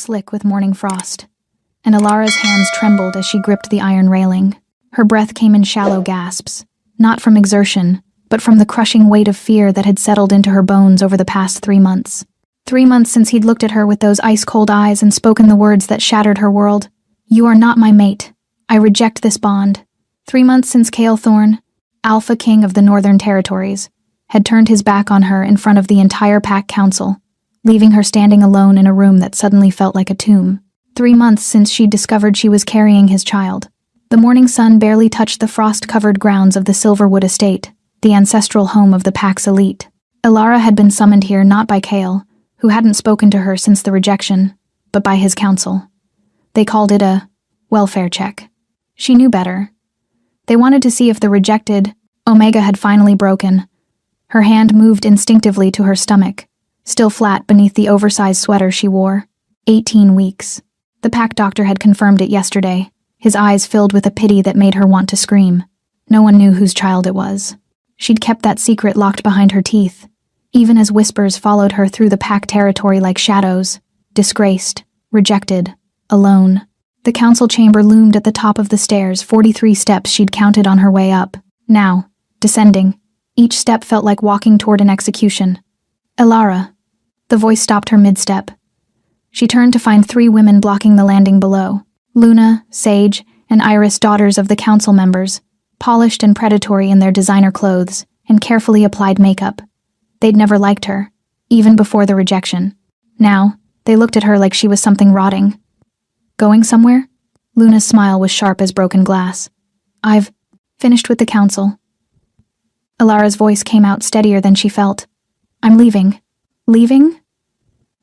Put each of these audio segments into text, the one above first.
slick with morning frost, and Alara's hands trembled as she gripped the iron railing. Her breath came in shallow gasps, not from exertion, but from the crushing weight of fear that had settled into her bones over the past 3 months. 3 months since he'd looked at her with those ice-cold eyes and spoken the words that shattered her world. "You are not my mate. I reject this bond." 3 months since Cale Thorne, Alpha King of the Northern Territories, had turned his back on her in front of the entire Pack Council, leaving her standing alone in a room that suddenly felt like a tomb. 3 months since she'd discovered she was carrying his child. The morning sun barely touched the frost-covered grounds of the Silverwood Estate, the ancestral home of the Pack's elite. Alara had been summoned here not by Cale, who hadn't spoken to her since the rejection, but by his council. They called it a welfare check. She knew better. They wanted to see if the rejected Omega had finally broken. Her hand moved instinctively to her stomach, still flat beneath the oversized sweater she wore. 18 weeks. The Pack doctor had confirmed it yesterday, his eyes filled with a pity that made her want to scream. No one knew whose child it was. She'd kept that secret locked behind her teeth, even as whispers followed her through the Pack territory like shadows, disgraced, rejected, alone. The council chamber loomed at the top of the stairs, 43 steps she'd counted on her way up. Now, descending, each step felt like walking toward an execution. "Alara." The voice stopped her mid-step. She turned to find 3 women blocking the landing below. Luna, Sage, and Iris, daughters of the council members, polished and predatory in their designer clothes and carefully applied makeup. They'd never liked her, even before the rejection. Now, they looked at her like she was something rotting. "Going somewhere?" Luna's smile was sharp as broken glass. "I've finished with the council." Alara's voice came out steadier than she felt. "I'm leaving." "Leaving?"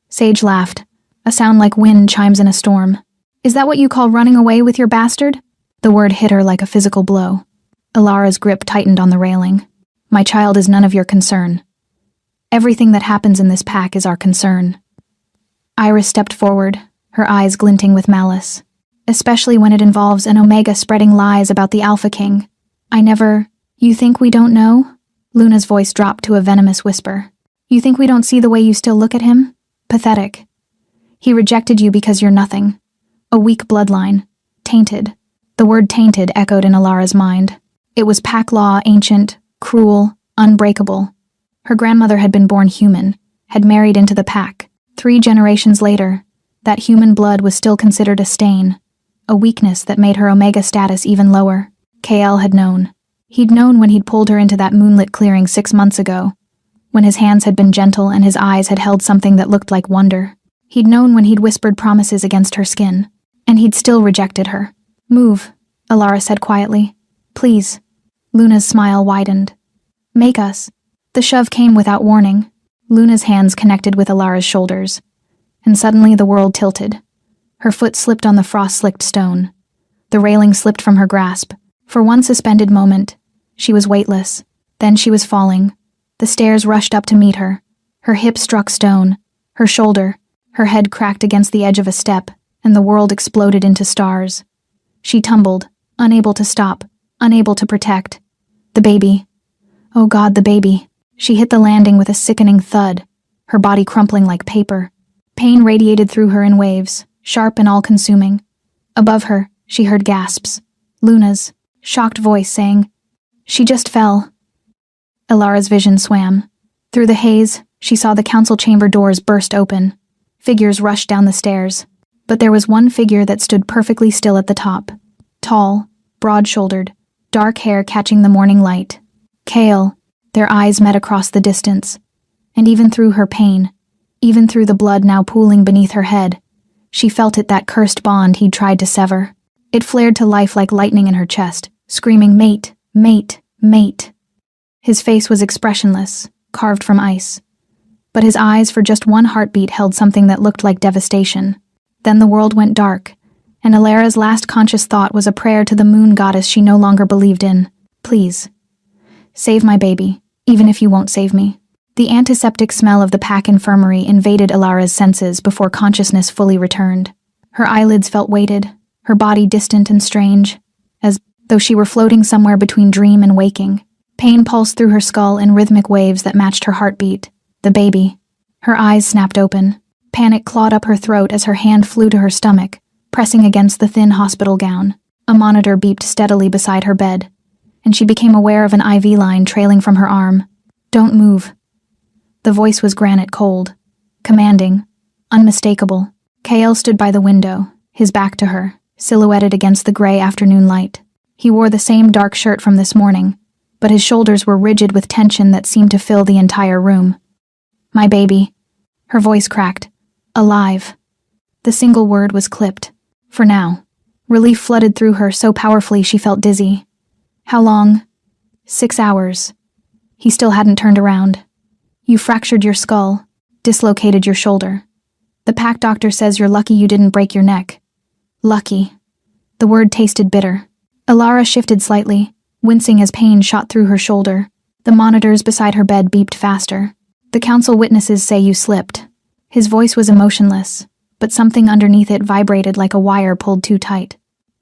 Sage laughed, a sound like wind chimes in a storm. "Is that what you call running away with your bastard?" The word hit her like a physical blow. Alara's grip tightened on the railing. "My child is none of your concern. Everything that happens in this pack is our concern." Iris stepped forward, her eyes glinting with malice. "Especially when it involves an Omega spreading lies about the Alpha King. You think we don't know?" Luna's voice dropped to a venomous whisper. "You think we don't see the way you still look at him? Pathetic. He rejected you because you're nothing. A weak bloodline. Tainted." The word tainted echoed in Alara's mind. It was pack law, ancient, cruel, unbreakable. Her grandmother had been born human, had married into the pack. 3 generations later, that human blood was still considered a stain, a weakness that made her Omega status even lower. Cale had known. He'd known when he'd pulled her into that moonlit clearing 6 months ago, when his hands had been gentle and his eyes had held something that looked like wonder. He'd known when he'd whispered promises against her skin, and he'd still rejected her. "Move," Alara said quietly. "Please." Luna's smile widened. "Make us." The shove came without warning. Luna's hands connected with Alara's shoulders, and suddenly the world tilted. Her foot slipped on the frost-slicked stone. The railing slipped from her grasp. For one suspended moment, she was weightless. Then she was falling. The stairs rushed up to meet her. Her hip struck stone, her shoulder, her head cracked against the edge of a step, and the world exploded into stars. She tumbled, unable to stop, unable to protect. The baby. Oh God, the baby. She hit the landing with a sickening thud, her body crumpling like paper. Pain radiated through her in waves, sharp and all-consuming. Above her, she heard gasps. Luna's shocked voice saying, "She just fell." Alara's vision swam. Through the haze, she saw the council chamber doors burst open. Figures rushed down the stairs. But there was one figure that stood perfectly still at the top. Tall, broad-shouldered, dark hair catching the morning light. Cale. Their eyes met across the distance. And even through her pain, even through the blood now pooling beneath her head, she felt it, that cursed bond he'd tried to sever. It flared to life like lightning in her chest, screaming, "Mate, mate, mate." His face was expressionless, carved from ice. But his eyes, for just one heartbeat, held something that looked like devastation. Then the world went dark, and Alara's last conscious thought was a prayer to the moon goddess she no longer believed in. "Please, save my baby, even if you won't save me." The antiseptic smell of the pack infirmary invaded Alara's senses before consciousness fully returned. Her eyelids felt weighted, her body distant and strange, as though she were floating somewhere between dream and waking. Pain pulsed through her skull in rhythmic waves that matched her heartbeat. The baby. Her eyes snapped open. Panic clawed up her throat as her hand flew to her stomach, pressing against the thin hospital gown. A monitor beeped steadily beside her bed, and she became aware of an IV line trailing from her arm. "Don't move." The voice was granite cold, commanding, unmistakable. Kael stood by the window, his back to her, silhouetted against the gray afternoon light. He wore the same dark shirt from this morning, but his shoulders were rigid with tension that seemed to fill the entire room. "My baby." Her voice cracked. "Alive." The single word was clipped. For now. Relief flooded through her so powerfully she felt dizzy. "How long?" 6 hours. He still hadn't turned around. "You fractured your skull, dislocated your shoulder. The pack doctor says you're lucky you didn't break your neck." Lucky. The word tasted bitter. Alara shifted slightly, wincing as pain shot through her shoulder. The monitors beside her bed beeped faster. "The council witnesses say you slipped." His voice was emotionless, but something underneath it vibrated like a wire pulled too tight.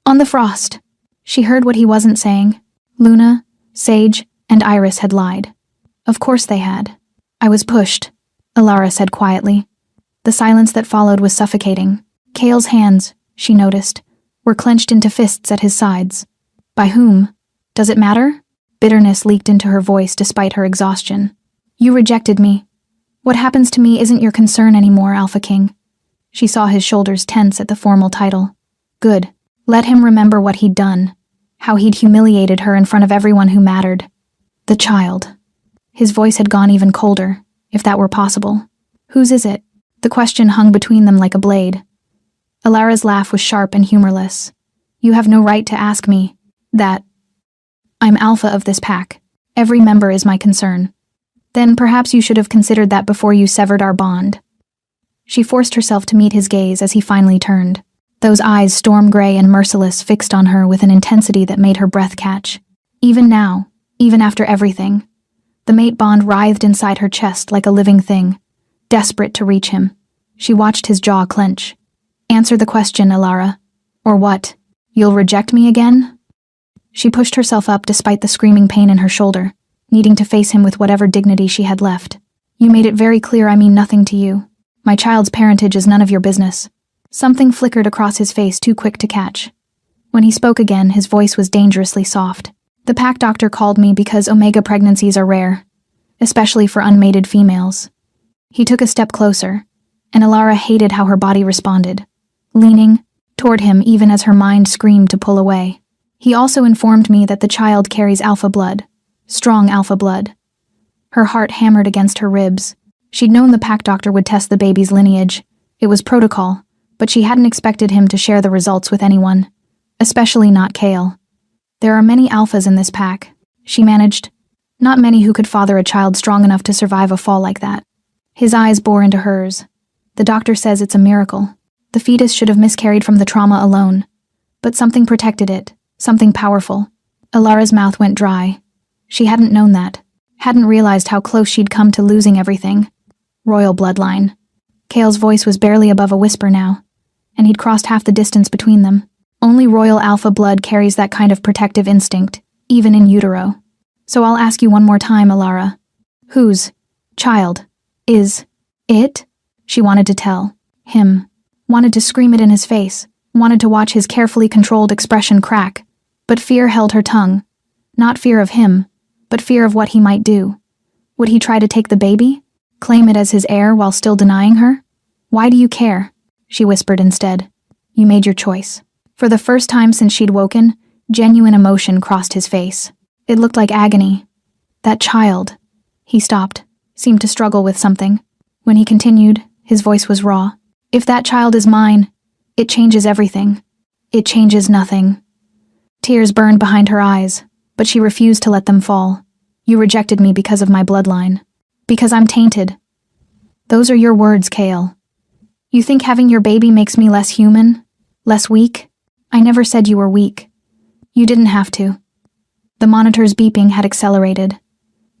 "On the frost." She heard what he wasn't saying. Luna, Sage, and Iris had lied. Of course they had. "I was pushed," Alara said quietly. The silence that followed was suffocating. Kael's hands, she noticed, were clenched into fists at his sides. By whom? Does it matter? Bitterness leaked into her voice despite her exhaustion. "You rejected me. What happens to me isn't your concern anymore, Alpha King." She saw his shoulders tense at the formal title. Good. Let him remember what he'd done, how he'd humiliated her in front of everyone who mattered. The child. His voice had gone even colder, if that were possible. "Whose is it?" The question hung between them like a blade. Alara's laugh was sharp and humorless. "You have no right to ask me that. I'm alpha of this pack. Every member is my concern. Then perhaps you should have considered that before you severed our bond." She forced herself to meet his gaze as he finally turned. Those eyes, storm gray and merciless, fixed on her with an intensity that made her breath catch. Even now, even after everything, the mate bond writhed inside her chest like a living thing, desperate to reach him. She watched his jaw clench. "Answer the question, Alara. Or what? You'll reject me again?" She pushed herself up despite the screaming pain in her shoulder, needing to face him with whatever dignity she had left. "You made it very clear I mean nothing to you. My child's parentage is none of your business." Something flickered across his face too quick to catch. When he spoke again, his voice was dangerously soft. "The pack doctor called me because omega pregnancies are rare, especially for unmated females." He took a step closer, and Alara hated how her body responded, leaning toward him even as her mind screamed to pull away. "He also informed me that the child carries alpha blood, strong alpha blood." Her heart hammered against her ribs. She'd known the pack doctor would test the baby's lineage. It was protocol, but she hadn't expected him to share the results with anyone, especially not Kael. "There are many alphas in this pack," she managed. "Not many who could father a child strong enough to survive a fall like that." His eyes bore into hers. "The doctor says it's a miracle. The fetus should have miscarried from the trauma alone. But something protected it, something powerful." Alara's mouth went dry. She hadn't known that, hadn't realized how close she'd come to losing everything. Royal bloodline. Kael's voice was barely above a whisper now, and he'd crossed half the distance between them. Only royal alpha blood carries that kind of protective instinct, even in utero. "So I'll ask you one more time, Alara. Whose child is it?" She wanted to tell him, wanted to scream it in his face, wanted to watch his carefully controlled expression crack, but fear held her tongue. Not fear of him, but fear of what he might do. Would he try to take the baby? Claim it as his heir while still denying her? "Why do you care?" she whispered instead. "You made your choice." For the first time since she'd woken, genuine emotion crossed his face. It looked like agony. "That child." He stopped, seemed to struggle with something. When he continued, his voice was raw. "If that child is mine, it changes everything. It changes nothing." Tears burned behind her eyes, but she refused to let them fall. "You rejected me because of my bloodline. Because I'm tainted." "Those are your words, Kael. You think having your baby makes me less human? Less weak? I never said you were weak. You didn't have to." The monitor's beeping had accelerated.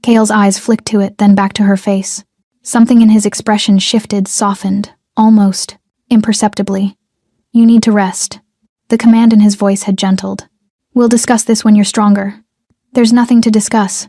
Kael's eyes flicked to it, then back to her face. Something in his expression shifted, softened, almost imperceptibly. "You need to rest." The command in his voice had gentled. "We'll discuss this when you're stronger." "There's nothing to discuss."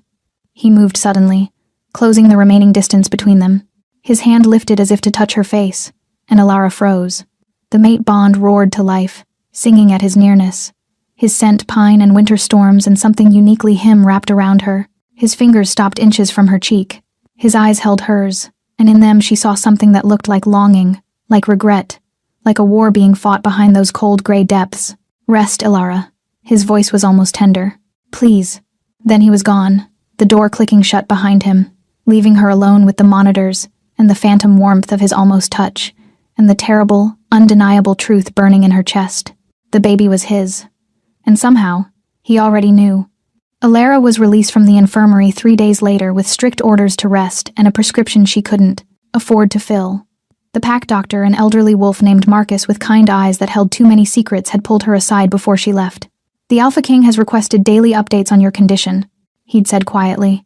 He moved suddenly, closing the remaining distance between them. His hand lifted as if to touch her face, and Alara froze. The mate bond roared to life, singing at his nearness. His scent pine and winter storms and something uniquely him wrapped around her. His fingers stopped inches from her cheek. His eyes held hers, and in them she saw something that looked like longing, like regret, like a war being fought behind those cold gray depths. Rest, Alara. His voice was almost tender. Please. Then he was gone, the door clicking shut behind him, leaving her alone with the monitors and the phantom warmth of his almost touch, and the terrible, undeniable truth burning in her chest. The baby was his. And somehow, he already knew. Alara was released from the infirmary 3 days later with strict orders to rest and a prescription she couldn't afford to fill. The pack doctor, an elderly wolf named Marcus with kind eyes that held too many secrets, had pulled her aside before she left. The Alpha King has requested daily updates on your condition, he'd said quietly,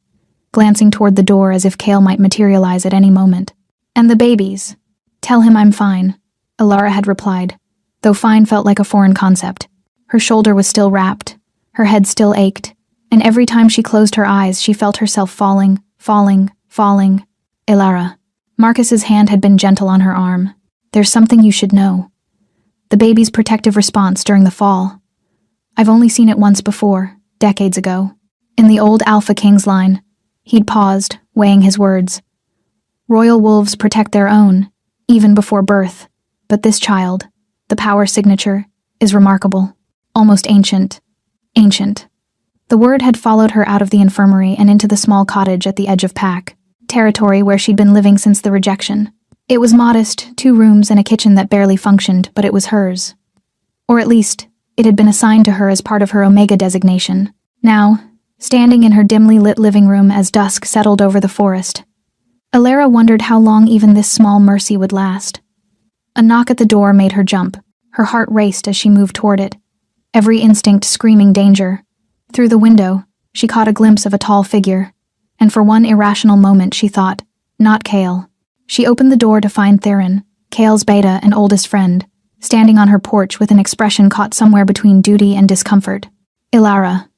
glancing toward the door as if Kale might materialize at any moment. And the babies. Tell him I'm fine, Alara had replied, though fine felt like a foreign concept. Her shoulder was still wrapped, her head still ached, and every time she closed her eyes she felt herself falling. Alara. Marcus's hand had been gentle on her arm. There's something you should know. The baby's protective response during the fall. I've only seen it once before, decades ago. In the old Alpha King's line. He'd paused, weighing his words. Royal wolves protect their own, even before birth. But this child, the power signature, is remarkable. Almost ancient. Ancient. The word had followed her out of the infirmary and into the small cottage at the edge of Pack, territory where she'd been living since the rejection. It was modest, 2 rooms and a kitchen that barely functioned, but it was hers. Or at least, it had been assigned to her as part of her Omega designation. Now, standing in her dimly lit living room as dusk settled over the forest, Alara wondered how long even this small mercy would last. A knock at the door made her jump. Her heart raced as she moved toward it, every instinct screaming danger. Through the window, she caught a glimpse of a tall figure, and for one irrational moment she thought, not Kale. She opened the door to find Theron, Kale's beta and oldest friend, standing on her porch with an expression caught somewhere between duty and discomfort. Alara.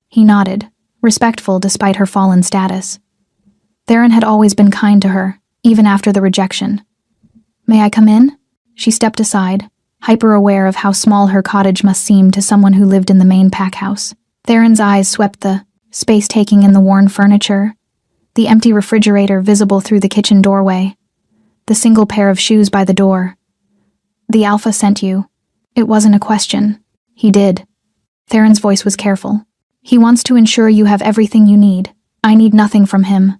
He nodded, respectful despite her fallen status. Theron had always been kind to her, even after the rejection. May I come in? She stepped aside, hyper-aware of how small her cottage must seem to someone who lived in the main pack house. Theron's eyes swept the space-taking in the worn furniture, the empty refrigerator visible through the kitchen doorway, the single pair of shoes by the door. The Alpha sent you. It wasn't a question. He did. Theron's voice was careful. He wants to ensure you have everything you need. I need nothing from him.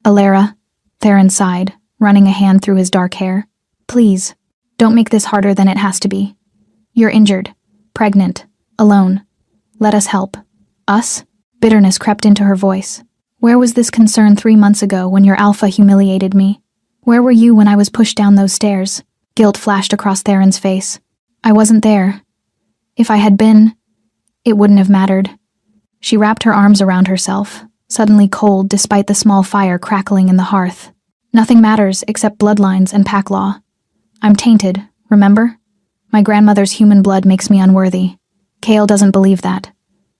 Alara, Theron sighed, running a hand through his dark hair. Please, don't make this harder than it has to be. You're injured, pregnant, alone. Let us help. Us? Bitterness crept into her voice. Where was this concern 3 months ago when your Alpha humiliated me? Where were you when I was pushed down those stairs? Guilt flashed across Theron's face. I wasn't there. If I had been, it wouldn't have mattered. She wrapped her arms around herself, suddenly cold despite the small fire crackling in the hearth. Nothing matters except bloodlines and pack law. I'm tainted, remember? My grandmother's human blood makes me unworthy. Kale doesn't believe that.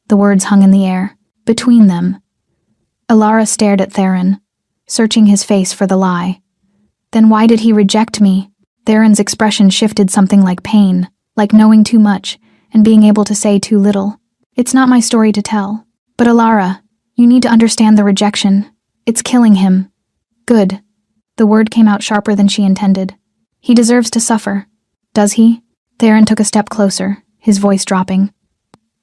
The words hung in the air, between them. Alara stared at Theron, searching his face for the lie. Then why did he reject me? Theron's expression shifted something like pain, like knowing too much and being able to say too little. It's not my story to tell. But Alara, you need to understand the rejection. It's killing him. Good. The word came out sharper than she intended. He deserves to suffer. Does he? Theron took a step closer, his voice dropping.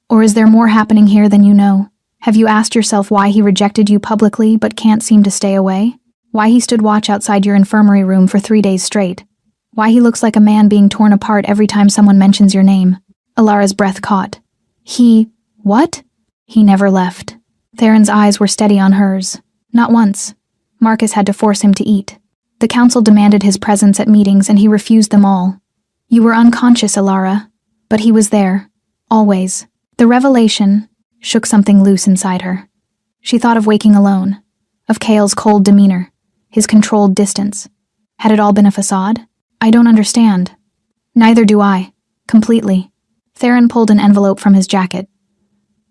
Or is there more happening here than you know? Have you asked yourself why he rejected you publicly but can't seem to stay away? Why he stood watch outside your infirmary room for 3 days straight? Why he looks like a man being torn apart every time someone mentions your name? Alara's breath caught. What? He never left. Theron's eyes were steady on hers. Not once. Marcus had to force him to eat. The council demanded his presence at meetings and he refused them all. You were unconscious, Alara. But he was there. Always. The revelation shook something loose inside her. She thought of waking alone, of Kale's cold demeanor, his controlled distance. Had it all been a facade? I don't understand. Neither do I. Completely. Theron pulled an envelope from his jacket.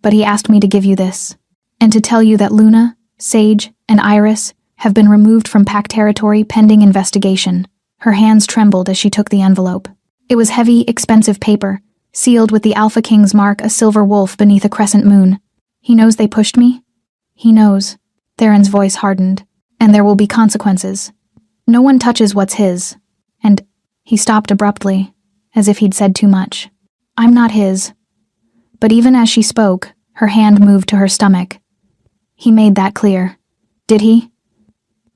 But he asked me to give you this, and to tell you that Luna, Sage, and Iris have been removed from Pack territory pending investigation. Her hands trembled as she took the envelope. It was heavy, expensive paper, sealed with the Alpha King's mark, a silver wolf beneath a crescent moon. He knows they pushed me? He knows. Theron's voice hardened. And there will be consequences. No one touches what's his. And he stopped abruptly, as if he'd said too much. I'm not his. But even as she spoke, her hand moved to her stomach. He made that clear. Did he?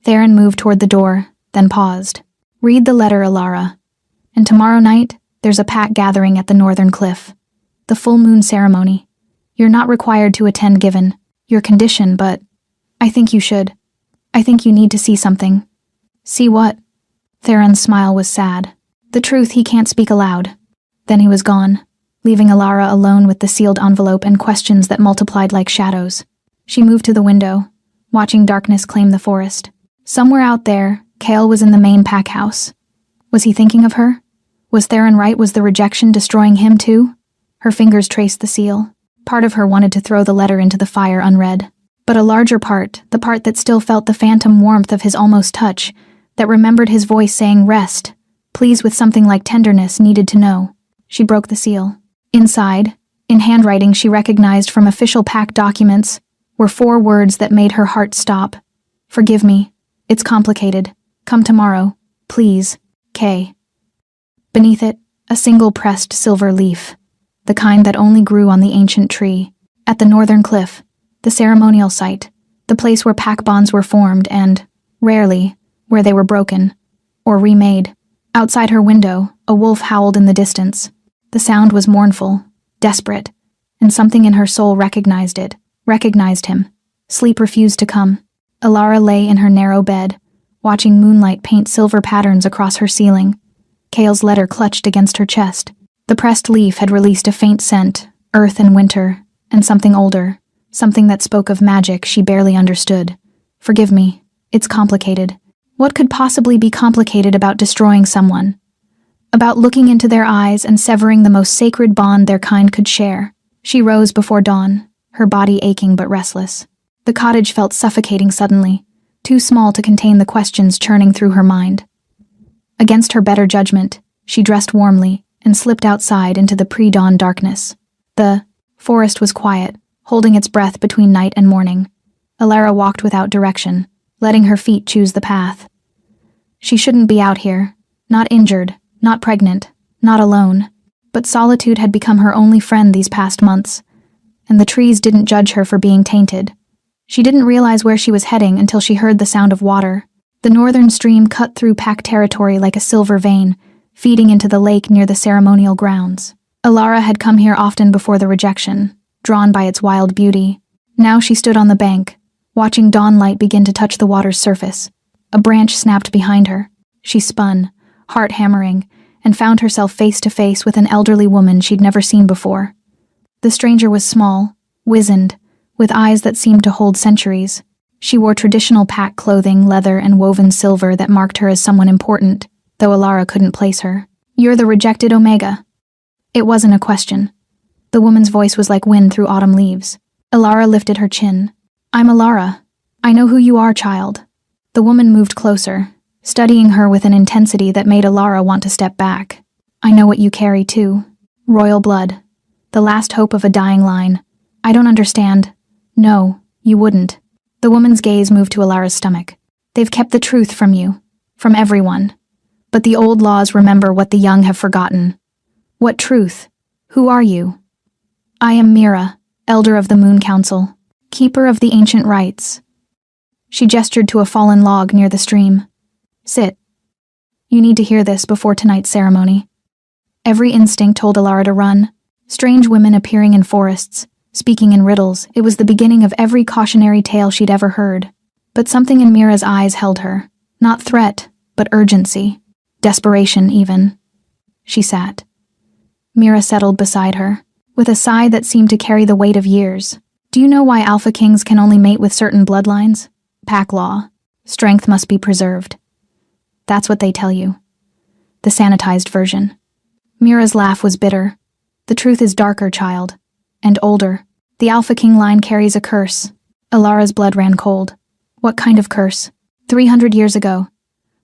Theron moved toward the door, then paused. Read the letter, Alara. And tomorrow night, there's a pack gathering at the northern cliff. The full moon ceremony. You're not required to attend given your condition, but I think you should. I think you need to see something. See what? Theron's smile was sad. The truth he can't speak aloud. Then he was gone, leaving Alara alone with the sealed envelope and questions that multiplied like shadows. She moved to the window, watching darkness claim the forest. Somewhere out there, Kale was in the main pack house. Was he thinking of her? Was Theron right? Was the rejection destroying him too? Her fingers traced the seal. Part of her wanted to throw the letter into the fire unread. But a larger part, the part that still felt the phantom warmth of his almost touch, that remembered his voice saying rest, please with something like tenderness, needed to know. She broke the seal. Inside, in handwriting she recognized from official pack documents, were 4 words that made her heart stop. Forgive me. It's complicated. Come tomorrow. Please. K. Beneath it, a single pressed silver leaf, the kind that only grew on the ancient tree, at the northern cliff, the ceremonial site, the place where pack bonds were formed and, rarely, where they were broken, or remade. Outside her window, a wolf howled in the distance. The sound was mournful, desperate, and something in her soul recognized it, recognized him. Sleep refused to come. Alara lay in her narrow bed, watching moonlight paint silver patterns across her ceiling. Kale's letter clutched against her chest. The pressed leaf had released a faint scent, earth and winter, and something older, something that spoke of magic she barely understood. Forgive me, it's complicated. What could possibly be complicated about destroying someone? About looking into their eyes and severing the most sacred bond their kind could share? She rose before dawn, her body aching but restless. The cottage felt suffocating suddenly, too small to contain the questions churning through her mind. Against her better judgment, she dressed warmly and slipped outside into the pre-dawn darkness. The forest was quiet, holding its breath between night and morning. Alara walked without direction, letting her feet choose the path. She shouldn't be out here, not injured, not pregnant, not alone. But solitude had become her only friend these past months, and the trees didn't judge her for being tainted. She didn't realize where she was heading until she heard the sound of water. The northern stream cut through pack territory like a silver vein, feeding into the lake near the ceremonial grounds. Alara had come here often before the rejection, drawn by its wild beauty. Now she stood on the bank, watching dawnlight begin to touch the water's surface. A branch snapped behind her. She spun, heart hammering, and found herself face to face with an elderly woman she'd never seen before. The stranger was small, wizened, with eyes that seemed to hold centuries. She wore traditional pack clothing, leather, and woven silver that marked her as someone important, though Alara couldn't place her. You're the rejected Omega. It wasn't a question. The woman's voice was like wind through autumn leaves. Alara lifted her chin. I'm Alara. I know who you are, child. The woman moved closer, studying her with an intensity that made Alara want to step back. I know what you carry, too. Royal blood. The last hope of a dying line. I don't understand. No, you wouldn't. The woman's gaze moved to Alara's stomach. They've kept the truth from you. From everyone. But the old laws remember what the young have forgotten. What truth? Who are you? I am Mira, Elder of the Moon Council, Keeper of the Ancient Rites. She gestured to a fallen log near the stream. Sit. You need to hear this before tonight's ceremony. Every instinct told Alara to run. Strange women appearing in forests, speaking in riddles. It was the beginning of every cautionary tale she'd ever heard. But something in Mira's eyes held her. Not threat, but urgency. Desperation, even. She sat. Mira settled beside her, with a sigh that seemed to carry the weight of years. Do you know why Alpha Kings can only mate with certain bloodlines? Pack law. Strength must be preserved. That's what they tell you. The sanitized version. Mira's laugh was bitter. The truth is darker, child. And older. The Alpha King line carries a curse. Alara's blood ran cold. What kind of curse? 300 years ago.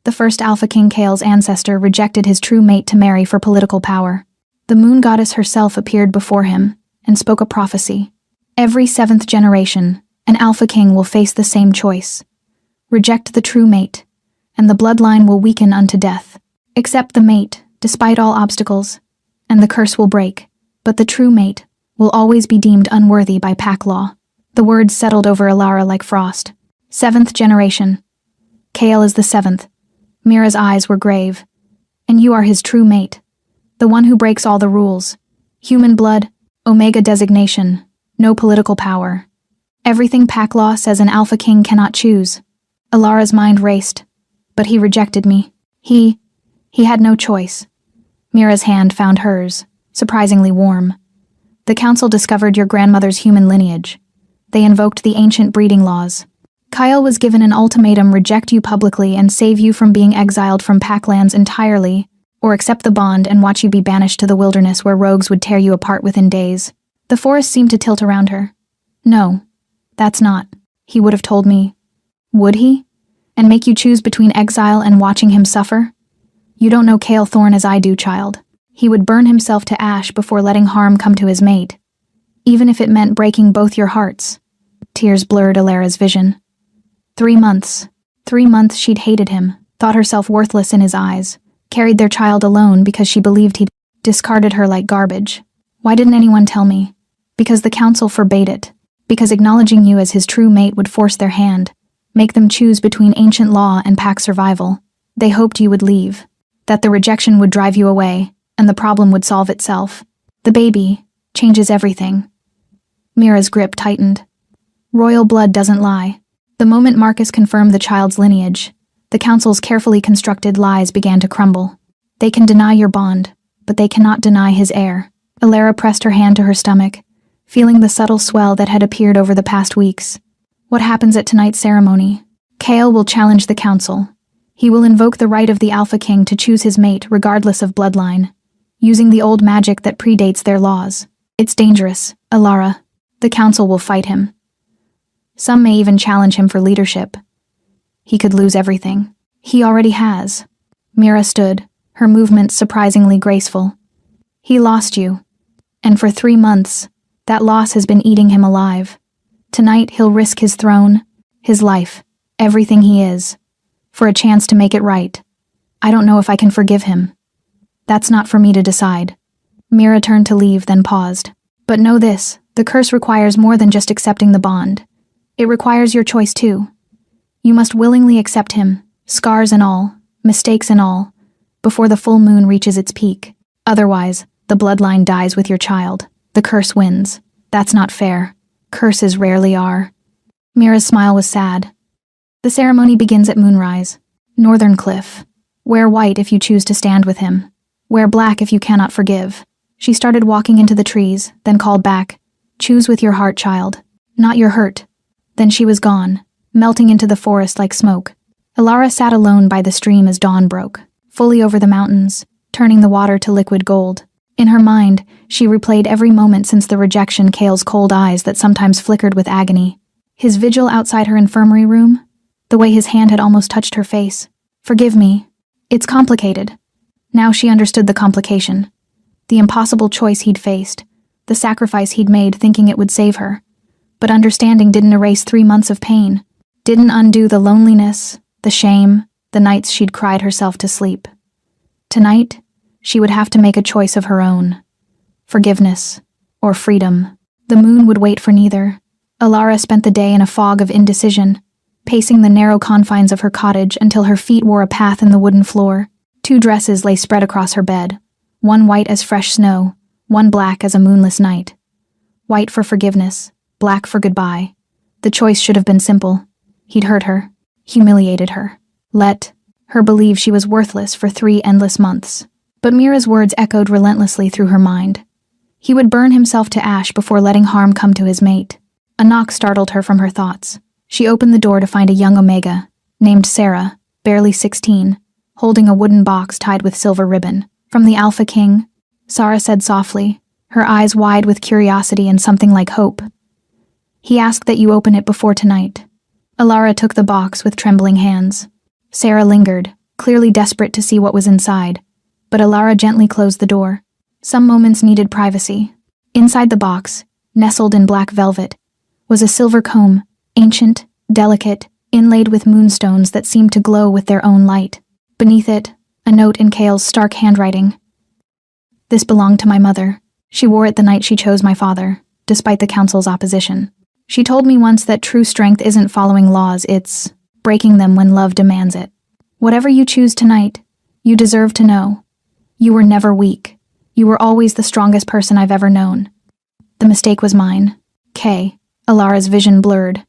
The first Alpha King Kale's ancestor rejected his true mate to marry for political power. The moon goddess herself appeared before him and spoke a prophecy. Every 7th generation, an Alpha King will face the same choice. Reject the true mate, and the bloodline will weaken unto death. Accept the mate, despite all obstacles, and the curse will break, but the true mate will always be deemed unworthy by pack law. The words settled over Alara like frost. 7th generation. Kale is the 7th. Mira's eyes were grave. And you are his true mate. The one who breaks all the rules. Human blood, Omega designation, no political power. Everything pack law says an Alpha King cannot choose. Alara's mind raced, but he rejected me. He had no choice. Mira's hand found hers, surprisingly warm. The council discovered your grandmother's human lineage. They invoked the ancient breeding laws. Kyle was given an ultimatum: reject you publicly and save you from being exiled from Packlands entirely, or accept the bond and watch you be banished to the wilderness where rogues would tear you apart within days. The forest seemed to tilt around her. No, that's not. He would have told me. Would he? And make you choose between exile and watching him suffer? You don't know Kale Thorne as I do, child. He would burn himself to ash before letting harm come to his mate, even if it meant breaking both your hearts. Tears blurred Alara's vision. 3 months. 3 months she'd hated him, thought herself worthless in his eyes, carried their child alone because she believed he'd discarded her like garbage. Why didn't anyone tell me? Because the council forbade it. Because acknowledging you as his true mate would force their hand, make them choose between ancient law and pack survival. They hoped you would leave, that the rejection would drive you away, and the problem would solve itself. The baby changes everything. Mira's grip tightened. Royal blood doesn't lie. The moment Marcus confirmed the child's lineage, the council's carefully constructed lies began to crumble. They can deny your bond, but they cannot deny his heir. Alara pressed her hand to her stomach, feeling the subtle swell that had appeared over the past weeks. What happens at tonight's ceremony? Kale will challenge the council. He will invoke the right of the Alpha King to choose his mate regardless of bloodline, using the old magic that predates their laws. It's dangerous, Alara. The council will fight him. Some may even challenge him for leadership. He could lose everything. He already has. Mira stood, her movements surprisingly graceful. He lost you. And for 3 months, that loss has been eating him alive. Tonight he'll risk his throne, his life, everything he is, for a chance to make it right. I don't know if I can forgive him. That's not for me to decide. Mira turned to leave, then paused. But know this, the curse requires more than just accepting the bond. It requires your choice too. You must willingly accept him, scars and all, mistakes and all, before the full moon reaches its peak. Otherwise, the bloodline dies with your child. The curse wins. That's not fair. Curses rarely are. Mira's smile was sad. The ceremony begins at moonrise. Northern Cliff. Wear white if you choose to stand with him. Wear black if you cannot forgive. She started walking into the trees, then called back. Choose with your heart, child. Not your hurt. Then she was gone, melting into the forest like smoke. Alara sat alone by the stream as dawn broke, fully over the mountains, turning the water to liquid gold. In her mind, she replayed every moment since the rejection, Kale's cold eyes that sometimes flickered with agony. His vigil outside her infirmary room, the way his hand had almost touched her face. Forgive me. It's complicated. Now she understood the complication. The impossible choice he'd faced, the sacrifice he'd made thinking it would save her. But understanding didn't erase 3 months of pain, didn't undo the loneliness, the shame, the nights she'd cried herself to sleep. Tonight, she would have to make a choice of her own. Forgiveness or freedom. The moon would wait for neither. Alara spent the day in a fog of indecision, pacing the narrow confines of her cottage until her feet wore a path in the wooden floor. 2 dresses lay spread across her bed, one white as fresh snow, one black as a moonless night. White for forgiveness, black for goodbye. The choice should have been simple. He'd hurt her, humiliated her, let her believe she was worthless for 3 endless months. But Mira's words echoed relentlessly through her mind. He would burn himself to ash before letting harm come to his mate. A knock startled her from her thoughts. She opened the door to find a young Omega, named Sarah, barely 16, holding a wooden box tied with silver ribbon. From the Alpha King, Sarah said softly, her eyes wide with curiosity and something like hope. He asked that you open it before tonight. Alara took the box with trembling hands. Sarah lingered, clearly desperate to see what was inside, but Alara gently closed the door. Some moments needed privacy. Inside the box, nestled in black velvet, was a silver comb, ancient, delicate, inlaid with moonstones that seemed to glow with their own light. Beneath it, a note in Cale's stark handwriting. This belonged to my mother. She wore it the night she chose my father, despite the council's opposition. She told me once that true strength isn't following laws, it's breaking them when love demands it. Whatever you choose tonight, you deserve to know. You were never weak. You were always the strongest person I've ever known. The mistake was mine. Kay. Alara's vision blurred.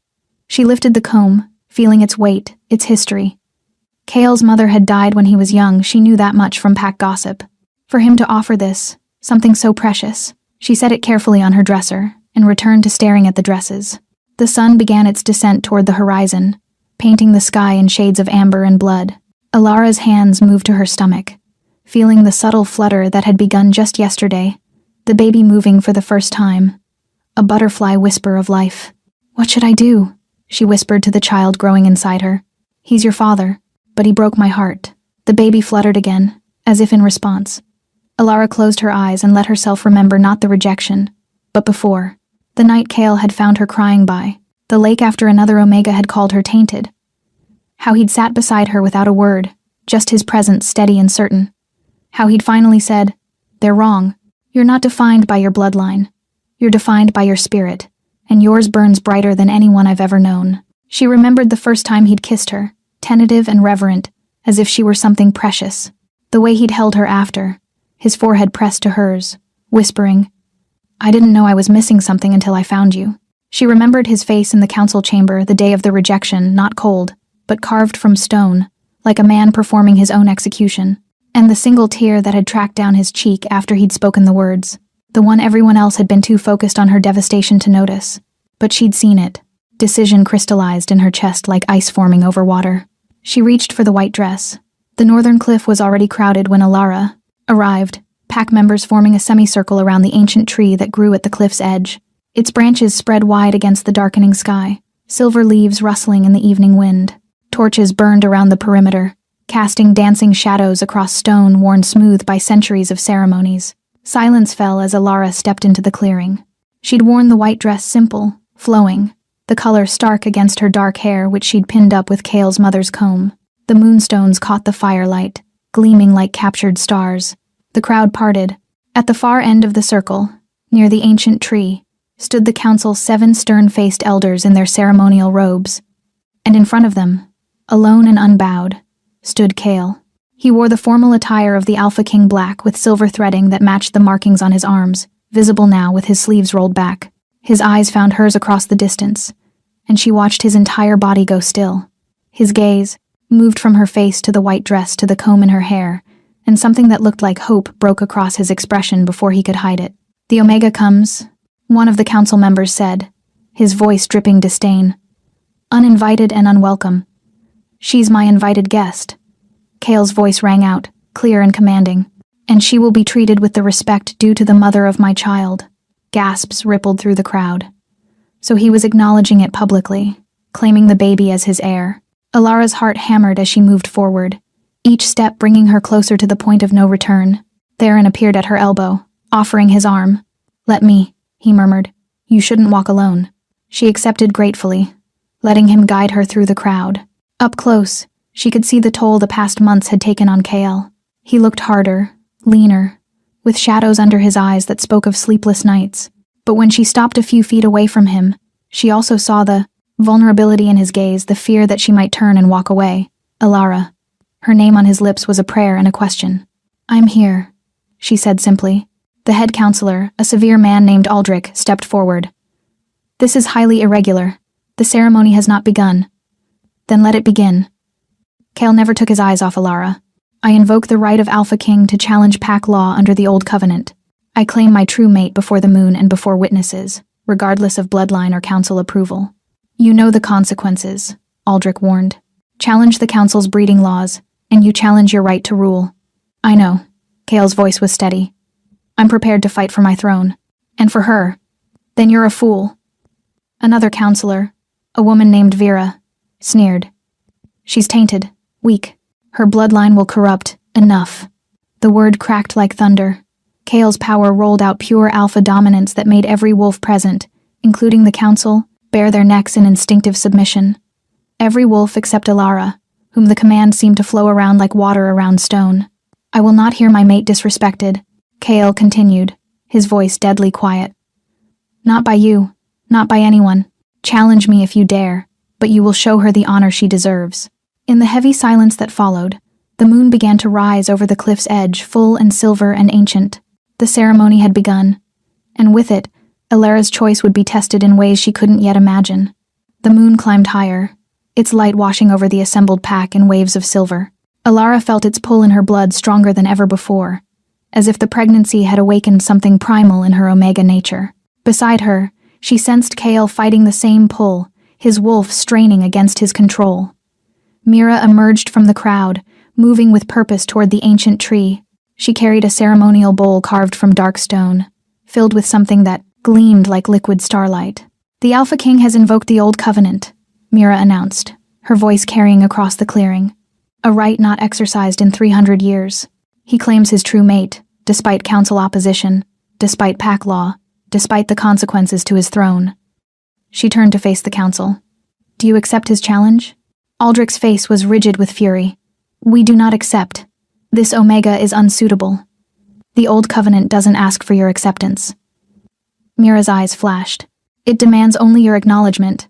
She lifted the comb, feeling its weight, its history. Cale's mother had died when he was young, she knew that much from pack gossip. For him to offer this, something so precious, she set it carefully on her dresser, and returned to staring at the dresses. The sun began its descent toward the horizon, painting the sky in shades of amber and blood. Alara's hands moved to her stomach, feeling the subtle flutter that had begun just yesterday, the baby moving for the first time. A butterfly whisper of life. "What should I do?" she whispered to the child growing inside her. "He's your father, but he broke my heart." The baby fluttered again, as if in response. Alara closed her eyes and let herself remember not the rejection, but before. The night Cale had found her crying by, the lake after another Omega had called her tainted. How he'd sat beside her without a word, just his presence steady and certain. How he'd finally said, "They're wrong. You're not defined by your bloodline. You're defined by your spirit, and yours burns brighter than anyone I've ever known." She remembered the first time he'd kissed her, tentative and reverent, as if she were something precious. The way he'd held her after, his forehead pressed to hers, whispering, "I didn't know I was missing something until I found you." She remembered his face in the council chamber the day of the rejection, not cold, but carved from stone, like a man performing his own execution, and the single tear that had tracked down his cheek after he'd spoken the words, the one everyone else had been too focused on her devastation to notice. But she'd seen it. Decision crystallized in her chest like ice forming over water. She reached for the white dress. The northern cliff was already crowded when Alara arrived, pack members forming a semicircle around the ancient tree that grew at the cliff's edge. Its branches spread wide against the darkening sky, silver leaves rustling in the evening wind. Torches burned around the perimeter, casting dancing shadows across stone worn smooth by centuries of ceremonies. Silence fell as Alara stepped into the clearing. She'd worn the white dress simple, flowing, the color stark against her dark hair which she'd pinned up with Cale's mother's comb. The moonstones caught the firelight, gleaming like captured stars. The crowd parted. At the far end of the circle, near the ancient tree, stood the council's 7 stern-faced elders in their ceremonial robes. And in front of them, alone and unbowed, stood Cale. He wore the formal attire of the Alpha King black with silver threading that matched the markings on his arms, visible now with his sleeves rolled back. His eyes found hers across the distance, and she watched his entire body go still. His gaze moved from her face to the white dress to the comb in her hair, and something that looked like hope broke across his expression before he could hide it. "The Omega comes," one of the council members said, his voice dripping disdain. "Uninvited and unwelcome. She's my invited guest." Cale's voice rang out, clear and commanding. "And she will be treated with the respect due to the mother of my child." Gasps rippled through the crowd. So he was acknowledging it publicly, claiming the baby as his heir. Alara's heart hammered as she moved forward, each step bringing her closer to the point of no return. Theron appeared at her elbow, offering his arm. "Let me," he murmured. "You shouldn't walk alone." She accepted gratefully, letting him guide her through the crowd. Up close, she could see the toll the past months had taken on Cale. He looked harder, leaner, with shadows under his eyes that spoke of sleepless nights. But when she stopped a few feet away from him, she also saw the vulnerability in his gaze, the fear that she might turn and walk away. Alara. Her name on his lips was a prayer and a question. "I'm here," she said simply. The head counselor, a severe man named Aldrich, stepped forward. "This is highly irregular. The ceremony has not begun." "Then let it begin." Cale never took his eyes off Alara. "I invoke the right of Alpha King to challenge pack law under the Old Covenant. I claim my true mate before the moon and before witnesses, regardless of bloodline or council approval." "You know the consequences," Aldrich warned. "Challenge the council's breeding laws, and you challenge your right to rule." "I know." Cale's voice was steady. "I'm prepared to fight for my throne. And for her. Then you're a fool." Another counselor, a woman named Vera, sneered. "She's tainted, weak. Her bloodline will corrupt. Enough. The word cracked like thunder. Kale's power rolled out pure alpha dominance that made every wolf present, including the council, bare their necks in instinctive submission. Every wolf except Elara, whom the command seemed to flow around like water around stone. I will not hear my mate disrespected, Kale continued, his voice deadly quiet. Not by you, not by anyone. Challenge me if you dare, but you will show her the honor she deserves. In the heavy silence that followed, the moon began to rise over the cliff's edge, full and silver and ancient. The ceremony had begun, and with it, Elara's choice would be tested in ways she couldn't yet imagine. The moon climbed higher, its light washing over the assembled pack in waves of silver. Elara felt its pull in her blood stronger than ever before, as if the pregnancy had awakened something primal in her Omega nature. Beside her, she sensed Kale fighting the same pull, his wolf straining against his control. Mira emerged from the crowd, moving with purpose toward the ancient tree. She carried a ceremonial bowl carved from dark stone, filled with something that gleamed like liquid starlight. The Alpha King has invoked the Old Covenant, Mira announced, her voice carrying across the clearing. A rite not exercised in 300 years. He claims his true mate, despite council opposition, despite pack law, despite the consequences to his throne. She turned to face the council. Do you accept his challenge? Aldrich's face was rigid with fury. We do not accept. This Omega is unsuitable. The Old Covenant doesn't ask for your acceptance. Mira's eyes flashed. It demands only your acknowledgement.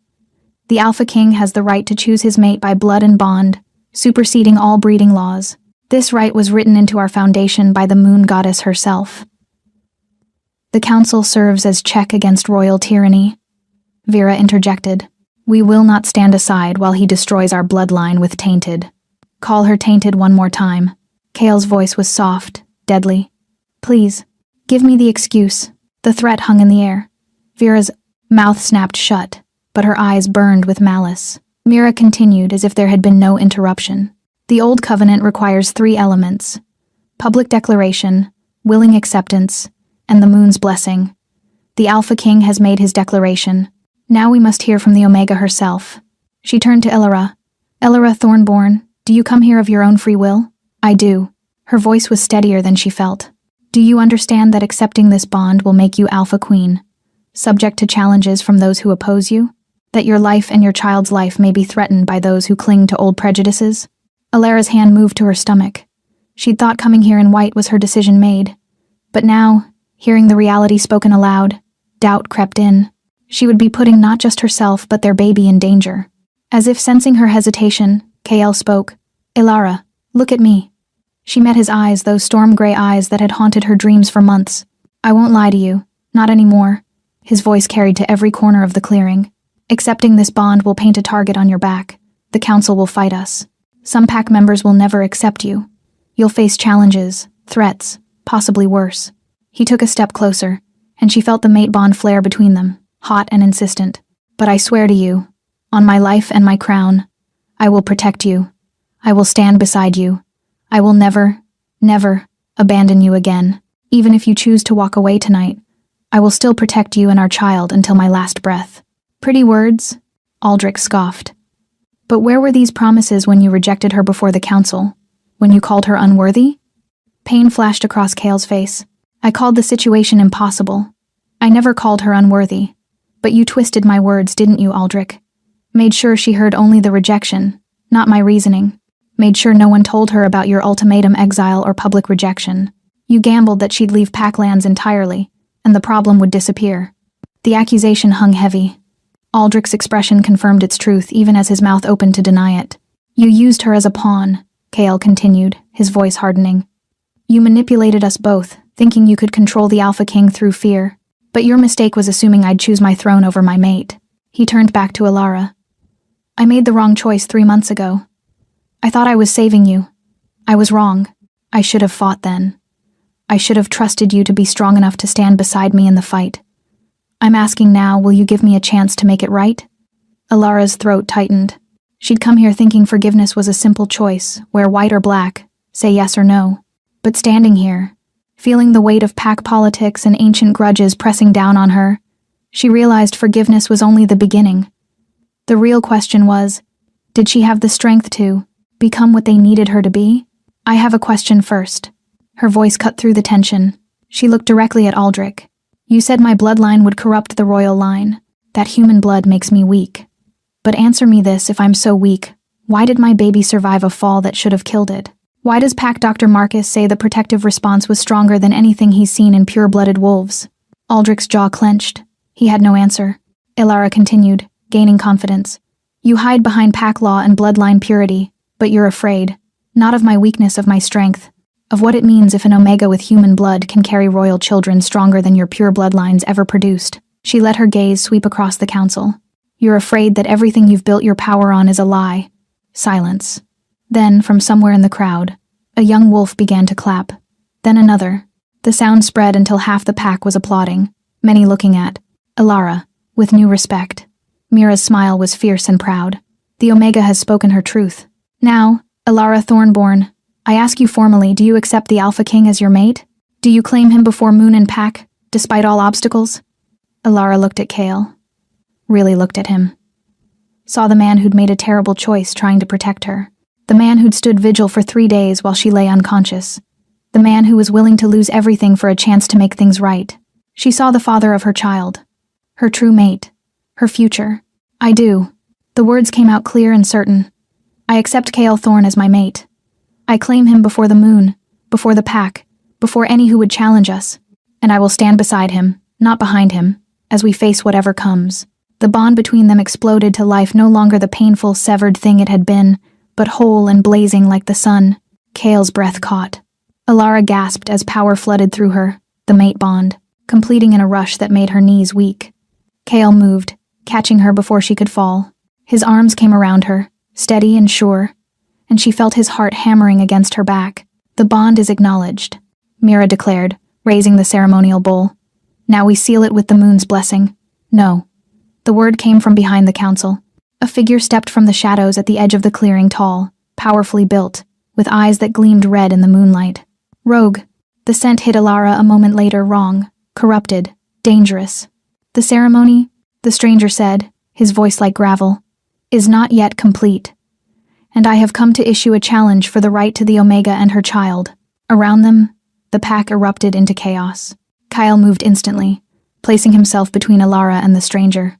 The Alpha King has the right to choose his mate by blood and bond, superseding all breeding laws. This right was written into our foundation by the moon goddess herself. The council serves as check against royal tyranny. Vera interjected. We will not stand aside while he destroys our bloodline with Tainted. Call her Tainted one more time. Kale's voice was soft, deadly. Please, give me the excuse. The threat hung in the air. Vera's mouth snapped shut, but her eyes burned with malice. Mira continued as if there had been no interruption. The Old Covenant requires 3 elements: public declaration, willing acceptance, and the moon's blessing. The Alpha King has made his declaration. Now we must hear from the Omega herself. She turned to Elara. Elara Thornborn, do you come here of your own free will? I do. Her voice was steadier than she felt. Do you understand that accepting this bond will make you Alpha Queen, subject to challenges from those who oppose you? That your life and your child's life may be threatened by those who cling to old prejudices? Elara's hand moved to her stomach. She'd thought coming here in white was her decision made. But now, hearing the reality spoken aloud, doubt crept in. She would be putting not just herself but their baby in danger. As if sensing her hesitation, Kale spoke. Elara, look at me. She met his eyes, those storm-gray eyes that had haunted her dreams for months. I won't lie to you. Not anymore. His voice carried to every corner of the clearing. Accepting this bond will paint a target on your back. The council will fight us. Some pack members will never accept you. You'll face challenges, threats, possibly worse. He took a step closer, and she felt the mate bond flare between them, hot and insistent. But I swear to you, on my life and my crown, I will protect you. I will stand beside you. I will never, never abandon you again. Even if you choose to walk away tonight, I will still protect you and our child until my last breath. Pretty words, Aldrich scoffed. But where were these promises when you rejected her before the council? When you called her unworthy? Pain flashed across Kale's face. I called the situation impossible. I never called her unworthy. But you twisted my words, didn't you, Aldrich? Made sure she heard only the rejection, not my reasoning. Made sure no one told her about your ultimatum exile or public rejection. You gambled that she'd leave Packlands entirely, and the problem would disappear. The accusation hung heavy. Aldrich's expression confirmed its truth even as his mouth opened to deny it. You used her as a pawn, Kale continued, his voice hardening. You manipulated us both, thinking you could control the Alpha King through fear. But your mistake was assuming I'd choose my throne over my mate. He turned back to Elara. I made the wrong choice 3 months ago. I thought I was saving you. I was wrong. I should have fought then. I should have trusted you to be strong enough to stand beside me in the fight. I'm asking now, will you give me a chance to make it right? Elara's throat tightened. She'd come here thinking forgiveness was a simple choice, wear white or black, say yes or no. But standing here, feeling the weight of pack politics and ancient grudges pressing down on her, she realized forgiveness was only the beginning. The real question was, did she have the strength to? become what they needed her to be? I have a question first. Her voice cut through the tension. She looked directly at Aldrich. You said my bloodline would corrupt the royal line. That human blood makes me weak. But answer me this, if I'm so weak, why did my baby survive a fall that should have killed it? Why does Pack Dr. Marcus say the protective response was stronger than anything he's seen in pure-blooded wolves? Aldrich's jaw clenched. He had no answer. Elara continued, gaining confidence. You hide behind pack law and bloodline purity, but you're afraid. Not of my weakness, of my strength. Of what it means if an Omega with human blood can carry royal children stronger than your pure bloodlines ever produced. She let her gaze sweep across the council. You're afraid that everything you've built your power on is a lie. Silence. Then, from somewhere in the crowd, a young wolf began to clap. Then another. The sound spread until half the pack was applauding, many looking at Elara, with new respect. Mira's smile was fierce and proud. The Omega has spoken her truth. Now, Elara Thornborn, I ask you formally, do you accept the Alpha King as your mate? Do you claim him before Moon and Pack, despite all obstacles? Elara looked at Kale. Really looked at him. Saw the man who'd made a terrible choice trying to protect her. The man who'd stood vigil for 3 days while she lay unconscious. The man who was willing to lose everything for a chance to make things right. She saw the father of her child. Her true mate. Her future. I do. The words came out clear and certain. I accept Kale Thorne as my mate. I claim him before the moon, before the pack, before any who would challenge us. And I will stand beside him, not behind him, as we face whatever comes. The bond between them exploded to life, no longer the painful, severed thing it had been, but whole and blazing like the sun. Kale's breath caught. Elara gasped as power flooded through her, the mate bond, completing in a rush that made her knees weak. Kale moved, catching her before she could fall. His arms came around her, steady and sure, and she felt his heart hammering against her back. The bond is acknowledged, Mira declared, raising the ceremonial bowl. Now we seal it with the moon's blessing. No. The word came from behind the council. A figure stepped from the shadows at the edge of the clearing, tall, powerfully built, with eyes that gleamed red in the moonlight. Rogue. The scent hit Elara a moment later, wrong, corrupted, dangerous. The ceremony, the stranger said, his voice like gravel, is not yet complete. And I have come to issue a challenge for the right to the Omega and her child. Around them, the pack erupted into chaos. Kyle moved instantly, placing himself between Elara and the stranger.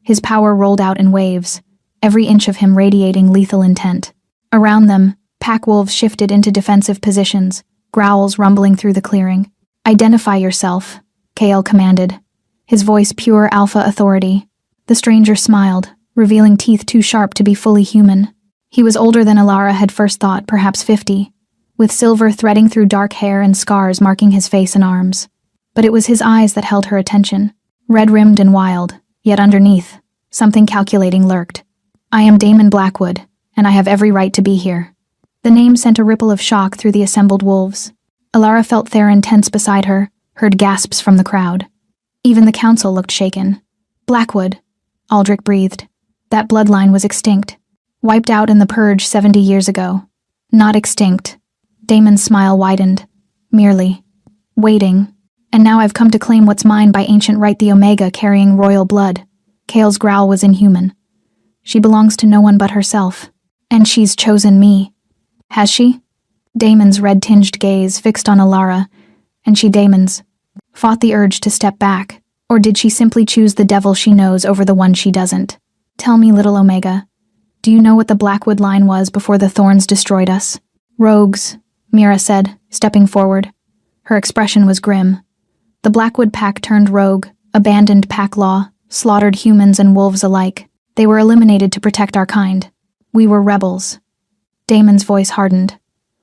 His power rolled out in waves, every inch of him radiating lethal intent. Around them, pack wolves shifted into defensive positions, growls rumbling through the clearing. Identify yourself, Kale commanded, his voice pure alpha authority. The stranger smiled, revealing teeth too sharp to be fully human. He was older than Elara had first thought, perhaps 50, with silver threading through dark hair and scars marking his face and arms. But it was his eyes that held her attention, red-rimmed and wild, yet underneath, something calculating lurked. I am Damon Blackwood, and I have every right to be here. The name sent a ripple of shock through the assembled wolves. Elara felt Theron tense beside her, heard gasps from the crowd. Even the council looked shaken. Blackwood, Aldrich breathed. That bloodline was extinct. Wiped out in the purge 70 years ago. Not extinct. Damon's smile widened. Merely. Waiting. And now I've come to claim what's mine by ancient right, the Omega carrying royal blood. Kale's growl was inhuman. She belongs to no one but herself. And she's chosen me. Has she? Damon's red-tinged gaze fixed on Elara, and she Damon's. Fought the urge to step back, or did she simply choose the devil she knows over the one she doesn't? Tell me, little Omega, do you know what the Blackwood line was before the Thorns destroyed us? Rogues, Mira said, stepping forward. Her expression was grim. The Blackwood pack turned rogue, abandoned pack law, slaughtered humans and wolves alike. They were eliminated to protect our kind. We were rebels. Damon's voice hardened.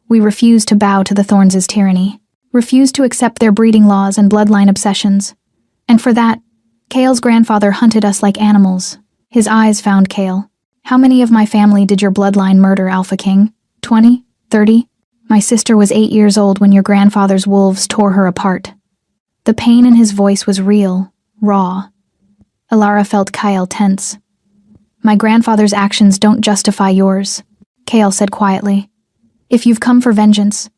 We refused to bow to the Thorns' tyranny, refused to accept their breeding laws and bloodline obsessions. And for that, Kale's grandfather hunted us like animals. His eyes found Kale. How many of my family did your bloodline murder, Alpha King? 20? 30? My sister was 8 years old when your grandfather's wolves tore her apart. The pain in his voice was real, raw. Elara felt Kyle tense. My grandfather's actions don't justify yours, Kale said quietly. If you've come for vengeance,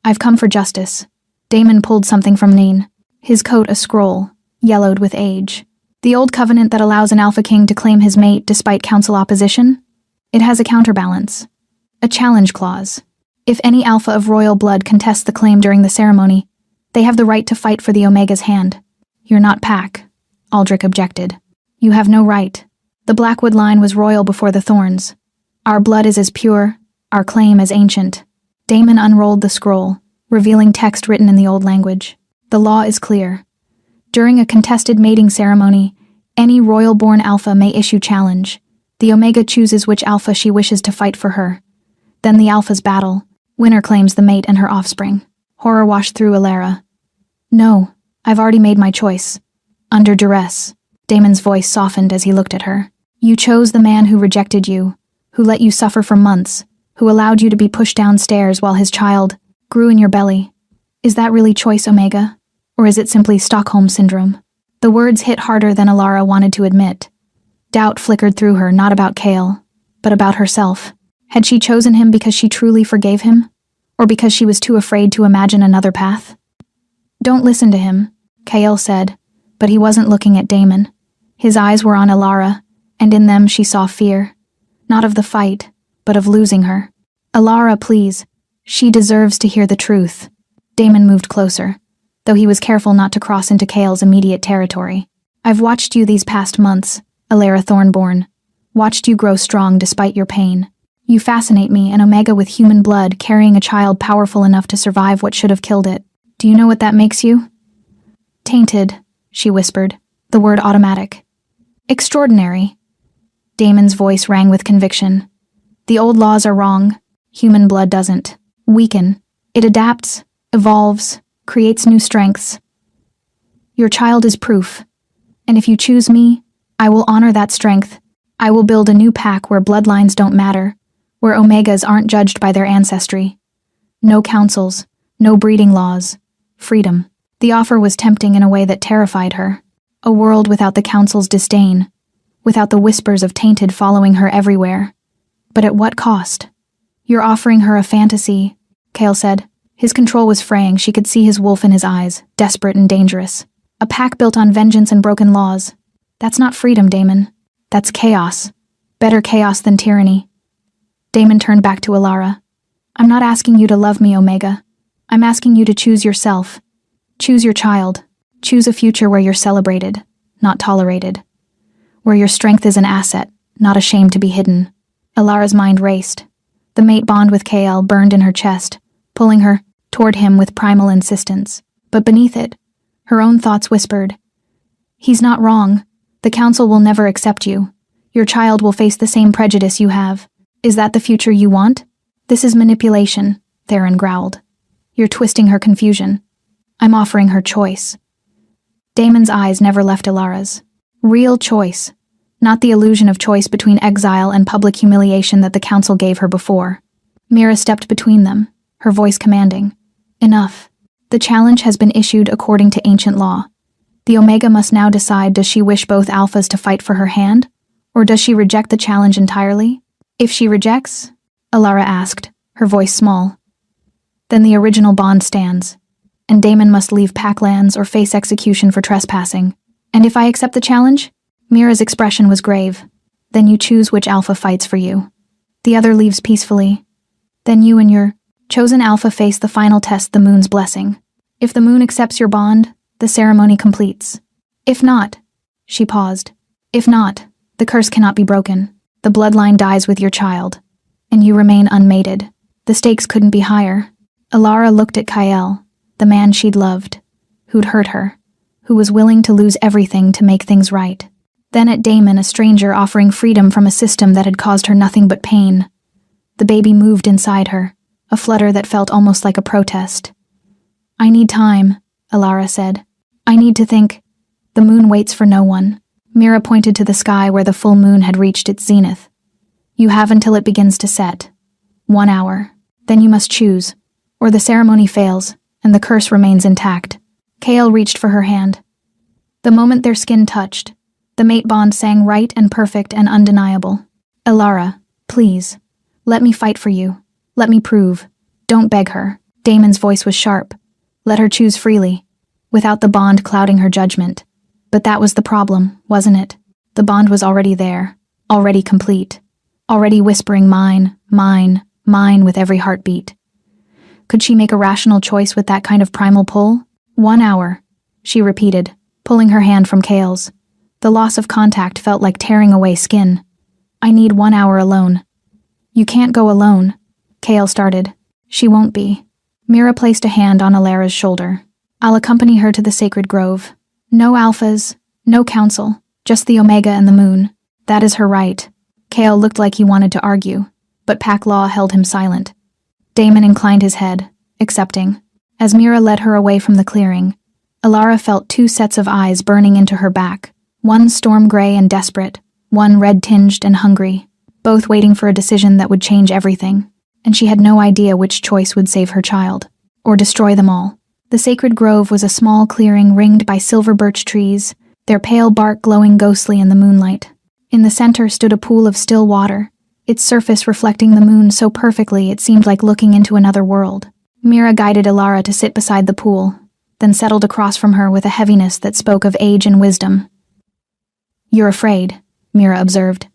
I've come for justice. Damon pulled something from Neen, his coat a scroll, yellowed with age. The old covenant that allows an Alpha King to claim his mate despite council opposition? It has a counterbalance. A challenge clause. If any alpha of royal blood contests the claim during the ceremony, they have the right to fight for the Omega's hand. You're not Pack, Aldrich objected. You have no right. The Blackwood line was royal before the Thorns. Our blood is as pure, our claim as ancient. Daemon unrolled the scroll, revealing text written in the old language. The law is clear. During a contested mating ceremony, any royal-born alpha may issue challenge. The Omega chooses which alpha she wishes to fight for her. Then the alphas battle. Winner claims the mate and her offspring. Horror washed through Alara. No, I've already made my choice. Under duress. Daemon's voice softened as he looked at her. You chose the man who rejected you, who let you suffer for months, who allowed you to be pushed downstairs while his child grew in your belly. Is that really choice, Omega? Or is it simply Stockholm Syndrome? The words hit harder than Alara wanted to admit. Doubt flickered through her, not about Chaol, but about herself. Had she chosen him because she truly forgave him? Or because she was too afraid to imagine another path? Don't listen to him, Chaol said, but he wasn't looking at Daemon. His eyes were on Alara, and in them she saw fear. Not of the fight, but of losing her. Alara, please. She deserves to hear the truth. Daemon moved closer, though he was careful not to cross into Chaol's immediate territory. I've watched you these past months, Alara Thornborn. Watched you grow strong despite your pain. You fascinate me, an Omega with human blood carrying a child powerful enough to survive what should have killed it. Do you know what that makes you? Tainted, she whispered, the word automatic. Extraordinary. Daemon's voice rang with conviction. The old laws are wrong. Human blood doesn't weaken. It adapts, evolves, creates new strengths. Your child is proof. And if you choose me, I will honor that strength. I will build a new pack where bloodlines don't matter, where Omegas aren't judged by their ancestry. No councils, no breeding laws. Freedom. The offer was tempting in a way that terrified her. A world without the council's disdain, without the whispers of tainted following her everywhere. But at what cost? You're offering her a fantasy, Chaol said. His control was fraying. She could see his wolf in his eyes, desperate and dangerous. A pack built on vengeance and broken laws. That's not freedom, Daemon. That's chaos. Better chaos than tyranny. Daemon turned back to Alara. I'm not asking you to love me, Omega. I'm asking you to choose yourself. Choose your child. Choose a future where you're celebrated, not tolerated. Where your strength is an asset, not a shame to be hidden. Alara's mind raced. The mate bond with Chaol burned in her chest, pulling her toward him with primal insistence. But beneath it, her own thoughts whispered, he's not wrong. The council will never accept you. Your child will face the same prejudice you have. Is that the future you want? This is manipulation, Theron growled. You're twisting her confusion. I'm offering her choice. Daemon's eyes never left Alara's. Real choice, not the illusion of choice between exile and public humiliation that the council gave her before. Mira stepped between them, her voice commanding. Enough. The challenge has been issued according to ancient law. The Omega must now decide, does she wish both alphas to fight for her hand, or does she reject the challenge entirely? If she rejects, Alara asked, her voice small, then the original bond stands, and Daemon must leave Packlands or face execution for trespassing. And if I accept the challenge? Mira's expression was grave. Then you choose which alpha fights for you. The other leaves peacefully. Then you and your chosen alpha face the final test, the moon's blessing. If the moon accepts your bond, the ceremony completes. If not, she paused. If not, the curse cannot be broken. The bloodline dies with your child, and you remain unmated. The stakes couldn't be higher. Alara looked at Chaol, the man she'd loved, who'd hurt her, who was willing to lose everything to make things right. Then at Daemon, a stranger offering freedom from a system that had caused her nothing but pain. The baby moved inside her, a flutter that felt almost like a protest. I need time, Alara said. I need to think. The moon waits for no one. Mira pointed to the sky where the full moon had reached its zenith. You have until it begins to set. 1 hour. Then you must choose, or the ceremony fails, and the curse remains intact. Chaol reached for her hand. The moment their skin touched, the mate bond sang right and perfect and undeniable. Alara, please, let me fight for you. Let me prove. Don't beg her. Daemon's voice was sharp. Let her choose freely, without the bond clouding her judgment. But that was the problem, wasn't it? The bond was already there, already complete, already whispering mine, mine, mine with every heartbeat. Could she make a rational choice with that kind of primal pull? 1 hour, she repeated, pulling her hand from Kale's. The loss of contact felt like tearing away skin. I need 1 hour alone. You can't go alone, Kale started. She won't be. Mira placed a hand on Alara's shoulder. I'll accompany her to the sacred grove. No alphas, no council, just the Omega and the moon. That is her right. Kale looked like he wanted to argue, but Pack Law held him silent. Damon inclined his head, accepting. As Mira led her away from the clearing, Alara felt 2 sets of eyes burning into her back, one storm gray and desperate, one red-tinged and hungry, both waiting for a decision that would change everything, and she had no idea which choice would save her child, or destroy them all. The sacred grove was a small clearing ringed by silver birch trees, their pale bark glowing ghostly in the moonlight. In the center stood a pool of still water, its surface reflecting the moon so perfectly it seemed like looking into another world. Mira guided Alara to sit beside the pool, then settled across from her with a heaviness that spoke of age and wisdom. You're afraid, Mira observed.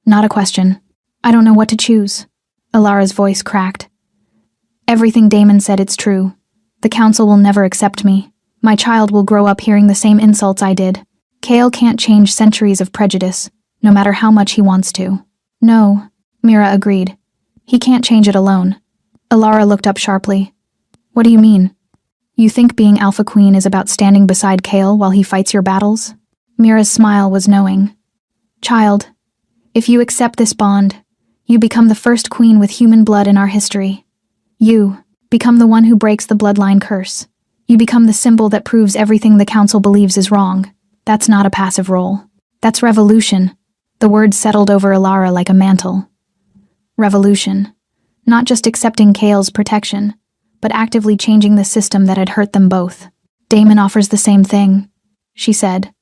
Not a question. I don't know what to choose. Alara's voice cracked. Everything Damon said, it's true. The council will never accept me. My child will grow up hearing the same insults I did. Kale can't change centuries of prejudice, no matter how much he wants to. No, Mira agreed. He can't change it alone. Alara looked up sharply. What do you mean? You think being Alpha Queen is about standing beside Kale while he fights your battles? Mira's smile was knowing. Child, if you accept this bond, you become the first queen with human blood in our history. You become the one who breaks the bloodline curse. You become the symbol that proves everything the council believes is wrong. That's not a passive role. That's revolution. The words settled over Alara like a mantle. Revolution. Not just accepting Kale's protection, but actively changing the system that had hurt them both. Damon offers the same thing, she said.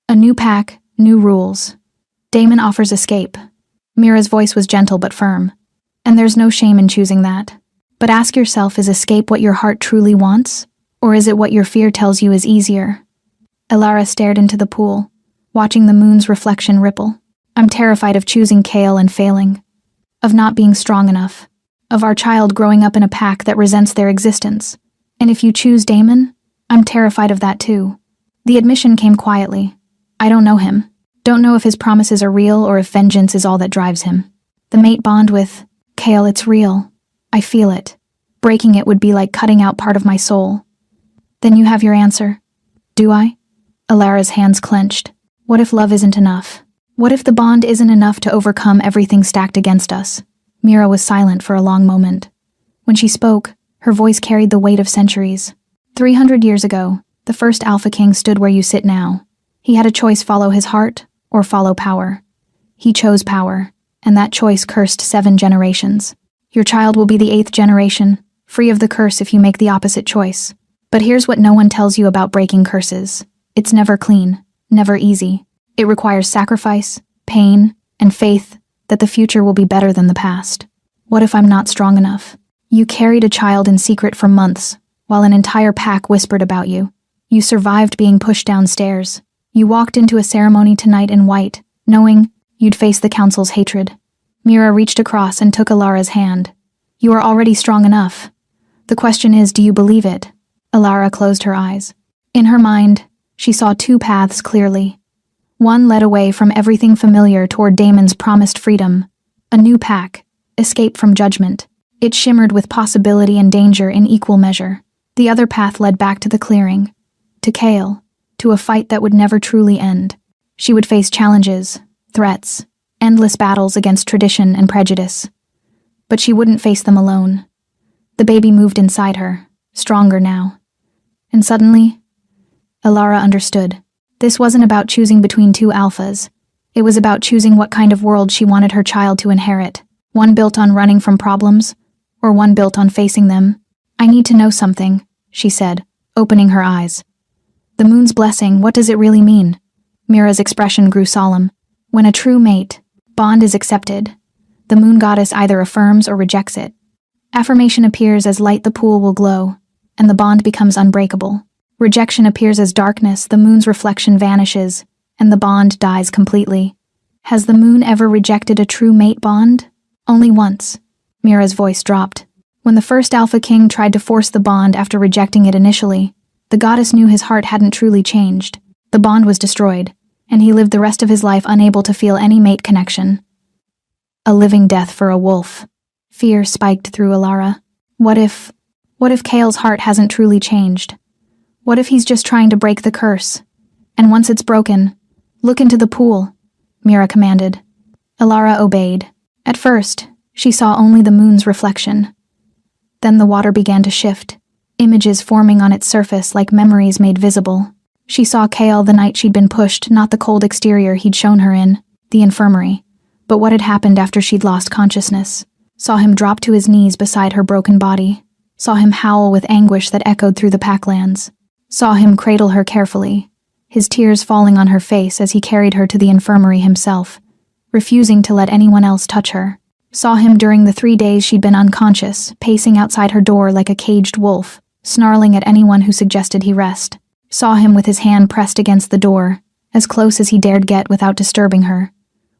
A new pack, new rules. Damon offers escape. Mira's voice was gentle but firm. And there's no shame in choosing that. But ask yourself, is escape what your heart truly wants? Or is it what your fear tells you is easier? Alara stared into the pool, watching the moon's reflection ripple. I'm terrified of choosing Kale and failing. Of not being strong enough. Of our child growing up in a pack that resents their existence. And if you choose Damon, I'm terrified of that too. The admission came quietly. I don't know him. Don't know if his promises are real or if vengeance is all that drives him. The mate bond with Kale, it's real. I feel it. Breaking it would be like cutting out part of my soul. Then you have your answer. Do I? Alara's hands clenched. What if love isn't enough? What if the bond isn't enough to overcome everything stacked against us? Mira was silent for a long moment. When she spoke, her voice carried the weight of centuries. 300 years ago, the first Alpha King stood where you sit now. He had a choice: follow his heart or follow power. He chose power, and that choice cursed 7 generations. Your child will be the 8th generation, free of the curse if you make the opposite choice. But here's what no one tells you about breaking curses. It's never clean, never easy. It requires sacrifice, pain, and faith that the future will be better than the past. What if I'm not strong enough? You carried a child in secret for months, while an entire pack whispered about you. You survived being pushed downstairs. You walked into a ceremony tonight in white, knowing you'd face the council's hatred. Mira reached across and took Alara's hand. You are already strong enough. The question is, do you believe it? Alara closed her eyes. In her mind, she saw 2 paths clearly. One led away from everything familiar toward Damon's promised freedom. A new pack, escape from judgment. It shimmered with possibility and danger in equal measure. The other path led back to the clearing, to Kale, to a fight that would never truly end. She would face challenges, threats, endless battles against tradition and prejudice. But she wouldn't face them alone. The baby moved inside her, stronger now. And suddenly, Alara understood. This wasn't about choosing between 2 alphas. It was about choosing what kind of world she wanted her child to inherit. One built on running from problems, or one built on facing them. I need to know something, she said, opening her eyes. The moon's blessing, what does it really mean? Mira's expression grew solemn. When a true mate, bond is accepted, the moon goddess either affirms or rejects it. Affirmation appears as light, the pool will glow, and the bond becomes unbreakable. Rejection appears as darkness, the moon's reflection vanishes, and the bond dies completely. Has the moon ever rejected a true mate bond? Only once. Mira's voice dropped. When the first Alpha King tried to force the bond after rejecting it initially, the goddess knew his heart hadn't truly changed. The bond was destroyed, and he lived the rest of his life unable to feel any mate connection. A living death for a wolf. Fear spiked through Alara. What if Kale's heart hasn't truly changed? What if he's just trying to break the curse? And once it's broken, look into the pool, Mira commanded. Alara obeyed. At first, she saw only the moon's reflection. Then the water began to shift, images forming on its surface like memories made visible. She saw Kale the night she'd been pushed, not the cold exterior he'd shown her in, the infirmary, but what had happened after she'd lost consciousness. Saw him drop to his knees beside her broken body. Saw him howl with anguish that echoed through the packlands. Saw him cradle her carefully, his tears falling on her face as he carried her to the infirmary himself, refusing to let anyone else touch her. Saw him during the 3 days she'd been unconscious, pacing outside her door like a caged wolf, snarling at anyone who suggested he rest. Saw him with his hand pressed against the door, as close as he dared get without disturbing her,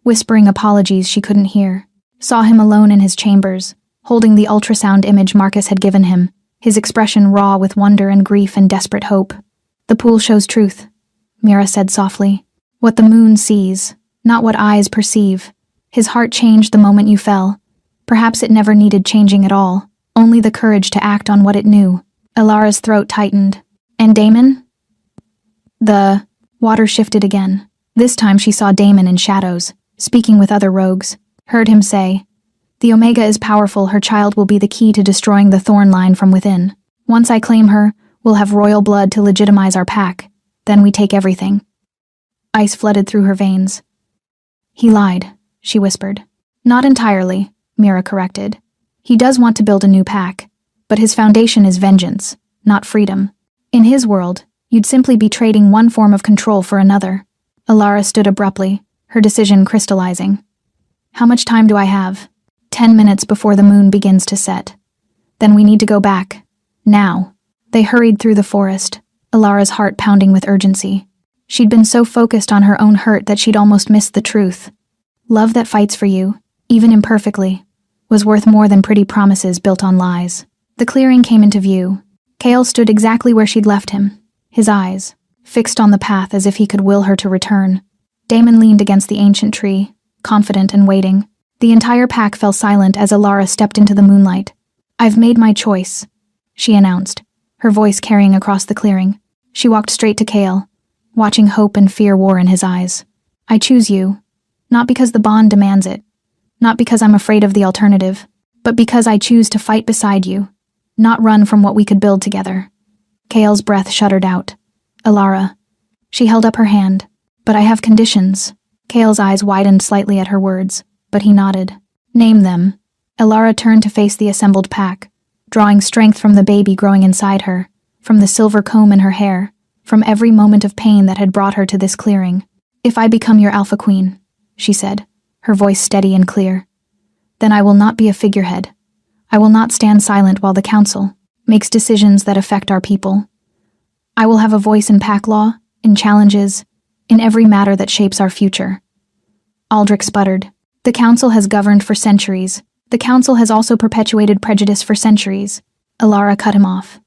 whispering apologies she couldn't hear. Saw him alone in his chambers, holding the ultrasound image Marcus had given him, his expression raw with wonder and grief and desperate hope. The pool shows truth, Mira said softly. What the moon sees, not what eyes perceive. His heart changed the moment you fell. Perhaps it never needed changing at all, only the courage to act on what it knew. Alara's throat tightened. And Damon? The water shifted again. This time she saw Damon in shadows, speaking with other rogues. Heard him say, "The Omega is powerful, her child will be the key to destroying the Thorn line from within. Once I claim her, we'll have royal blood to legitimize our pack. Then we take everything." Ice flooded through her veins. "He lied," she whispered. "Not entirely," Mira corrected. "He does want to build a new pack, but his foundation is vengeance, not freedom. In his world, you'd simply be trading one form of control for another." Alara stood abruptly, her decision crystallizing. "How much time do I have?" 10 minutes before the moon begins to set. "Then we need to go back. Now." They hurried through the forest, Alara's heart pounding with urgency. She'd been so focused on her own hurt that she'd almost missed the truth. Love that fights for you, even imperfectly, was worth more than pretty promises built on lies. The clearing came into view. Kale stood exactly where she'd left him, his eyes fixed on the path as if he could will her to return. Damon leaned against the ancient tree, confident and waiting. The entire pack fell silent as Alara stepped into the moonlight. "I've made my choice," she announced, her voice carrying across the clearing. She walked straight to Kale, watching hope and fear war in his eyes. "I choose you, not because the bond demands it, not because I'm afraid of the alternative, but because I choose to fight beside you, not run from what we could build together." Kale's breath shuddered out. "Alara." She held up her hand. "But I have conditions." Kale's eyes widened slightly at her words, but he nodded. "Name them." Alara turned to face the assembled pack, drawing strength from the baby growing inside her, from the silver comb in her hair, from every moment of pain that had brought her to this clearing. "If I become your Alpha Queen," she said, her voice steady and clear, "then I will not be a figurehead. I will not stand silent while the Council makes decisions that affect our people. I will have a voice in pack law, in challenges, in every matter that shapes our future." Aldrich sputtered. "The Council has governed for centuries. The Council has also perpetuated prejudice for centuries." Alara cut him off.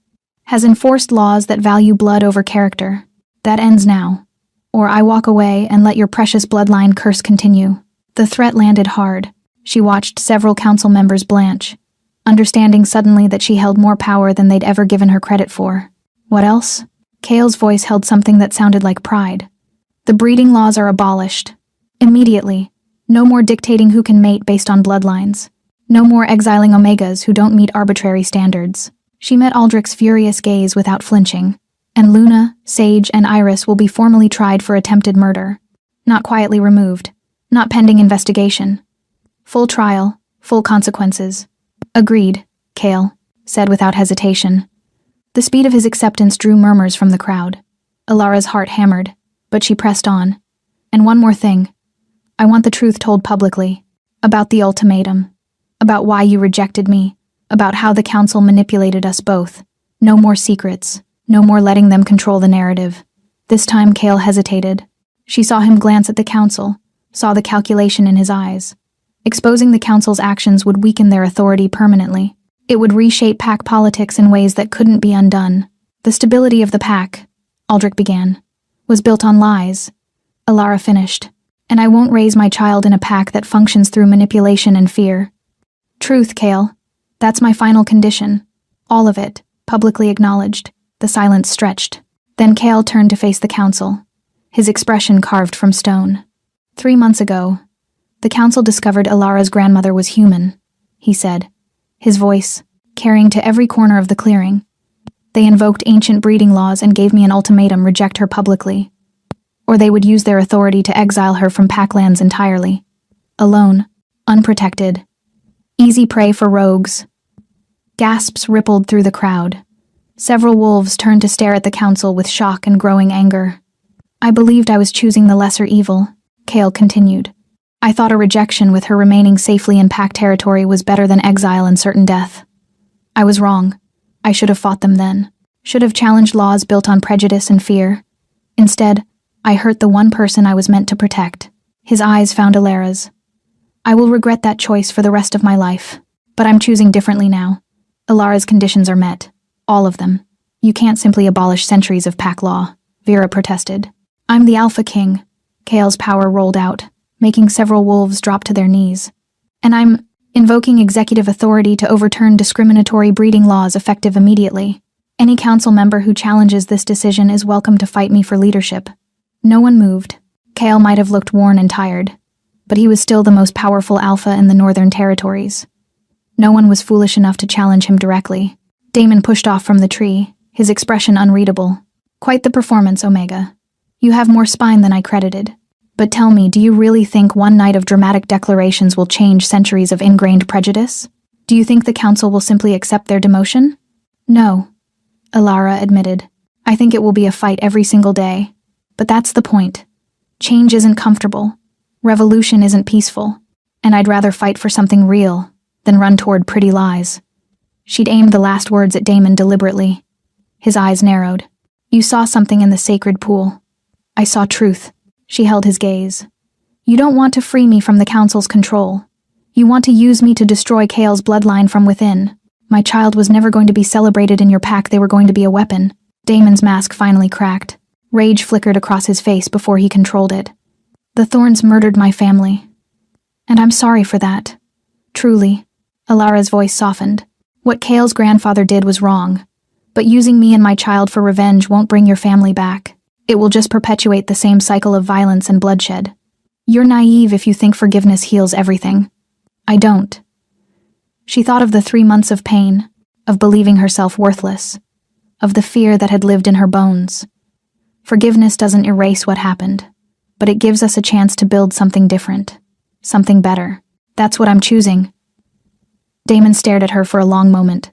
"Has enforced laws that value blood over character. That ends now. Or I walk away and let your precious bloodline curse continue." The threat landed hard. She watched several Council members blanch, understanding suddenly that she held more power than they'd ever given her credit for. "What else?" Kale's voice held something that sounded like pride. "The breeding laws are abolished. Immediately. No more dictating who can mate based on bloodlines. No more exiling Omegas who don't meet arbitrary standards." She met Aldrich's furious gaze without flinching. "And Luna, Sage, and Iris will be formally tried for attempted murder. Not quietly removed. Not pending investigation. Full trial, full consequences." "Agreed," Kale said without hesitation. The speed of his acceptance drew murmurs from the crowd. Alara's heart hammered, but she pressed on. "And one more thing. I want the truth told publicly. About the ultimatum. About why you rejected me. About how the Council manipulated us both. No more secrets. No more letting them control the narrative." This time Kale hesitated. She saw him glance at the Council, saw the calculation in his eyes. Exposing the council's actions would weaken their authority permanently. It would reshape pack politics in ways that couldn't be undone. The stability of the pack, Aldrich began, was built on lies. Alara finished. And I won't raise my child in a pack that functions through manipulation and fear. Truth, Kale. That's my final condition. All of it, publicly acknowledged. The silence stretched. Then Kale turned to face the council, his expression carved from stone. 3 months ago, the council discovered Alara's grandmother was human, he said, his voice carrying to every corner of the clearing. They invoked ancient breeding laws and gave me an ultimatum: reject her publicly, or they would use their authority to exile her from Packlands entirely. Alone, unprotected, easy prey for rogues. Gasps rippled through the crowd. Several wolves turned to stare at the council with shock and growing anger. I believed I was choosing the lesser evil, Kale continued. I thought a rejection with her remaining safely in Pack territory was better than exile and certain death. I was wrong. I should have fought them then. Should have challenged laws built on prejudice and fear. Instead, I hurt the one person I was meant to protect. His eyes found Alara's. I will regret that choice for the rest of my life. But I'm choosing differently now. Alara's conditions are met. All of them. You can't simply abolish centuries of pack law, Vera protested. I'm the Alpha King. Kale's power rolled out, making several wolves drop to their knees. And I'm invoking executive authority to overturn discriminatory breeding laws effective immediately. Any council member who challenges this decision is welcome to fight me for leadership. No one moved. Kale might have looked worn and tired, but he was still the most powerful alpha in the Northern Territories. No one was foolish enough to challenge him directly. Damon pushed off from the tree, his expression unreadable. Quite the performance, Omega. You have more spine than I credited. But tell me, do you really think one night of dramatic declarations will change centuries of ingrained prejudice? Do you think the council will simply accept their demotion? No, Alara admitted. I think it will be a fight every single day. But that's the point. Change isn't comfortable. Revolution isn't peaceful. And I'd rather fight for something real than run toward pretty lies. She'd aimed the last words at Damon deliberately. His eyes narrowed. You saw something in the sacred pool. I saw truth. She held his gaze. You don't want to free me from the council's control. You want to use me to destroy Kale's bloodline from within. My child was never going to be celebrated in your pack. They were going to be a weapon. Damon's mask finally cracked. Rage flickered across his face before he controlled it. The Thorns murdered my family. And I'm sorry for that. Truly. Alara's voice softened. What Kale's grandfather did was wrong. But using me and my child for revenge won't bring your family back. It will just perpetuate the same cycle of violence and bloodshed. You're naive if you think forgiveness heals everything. I don't. She thought of the 3 months of pain, of believing herself worthless, of the fear that had lived in her bones. Forgiveness doesn't erase what happened, but it gives us a chance to build something different, something better. That's what I'm choosing. Damon stared at her for a long moment,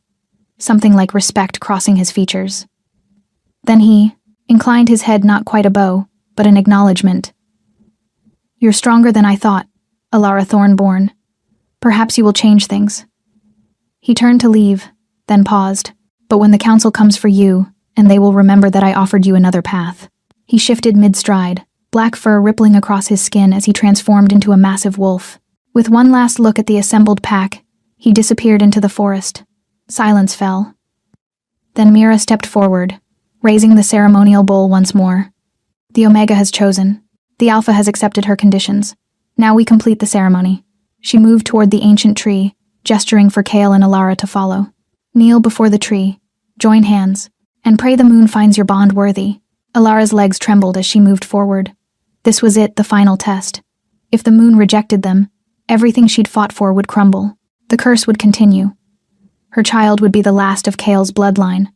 something like respect crossing his features. Then he inclined his head, not quite a bow, but an acknowledgement. You're stronger than I thought, Alara Thornborn. Perhaps you will change things. He turned to leave, then paused. But when the council comes for you, and they will remember that I offered you another path. He shifted mid-stride, black fur rippling across his skin as he transformed into a massive wolf. With one last look at the assembled pack, he disappeared into the forest. Silence fell. Then Mira stepped forward, raising the ceremonial bowl once more. The Omega has chosen. The Alpha has accepted her conditions. Now we complete the ceremony. She moved toward the ancient tree, gesturing for Kale and Alara to follow. Kneel before the tree, join hands, and pray the moon finds your bond worthy. Alara's legs trembled as she moved forward. This was it, the final test. If the moon rejected them, everything she'd fought for would crumble. The curse would continue. Her child would be the last of Kale's bloodline.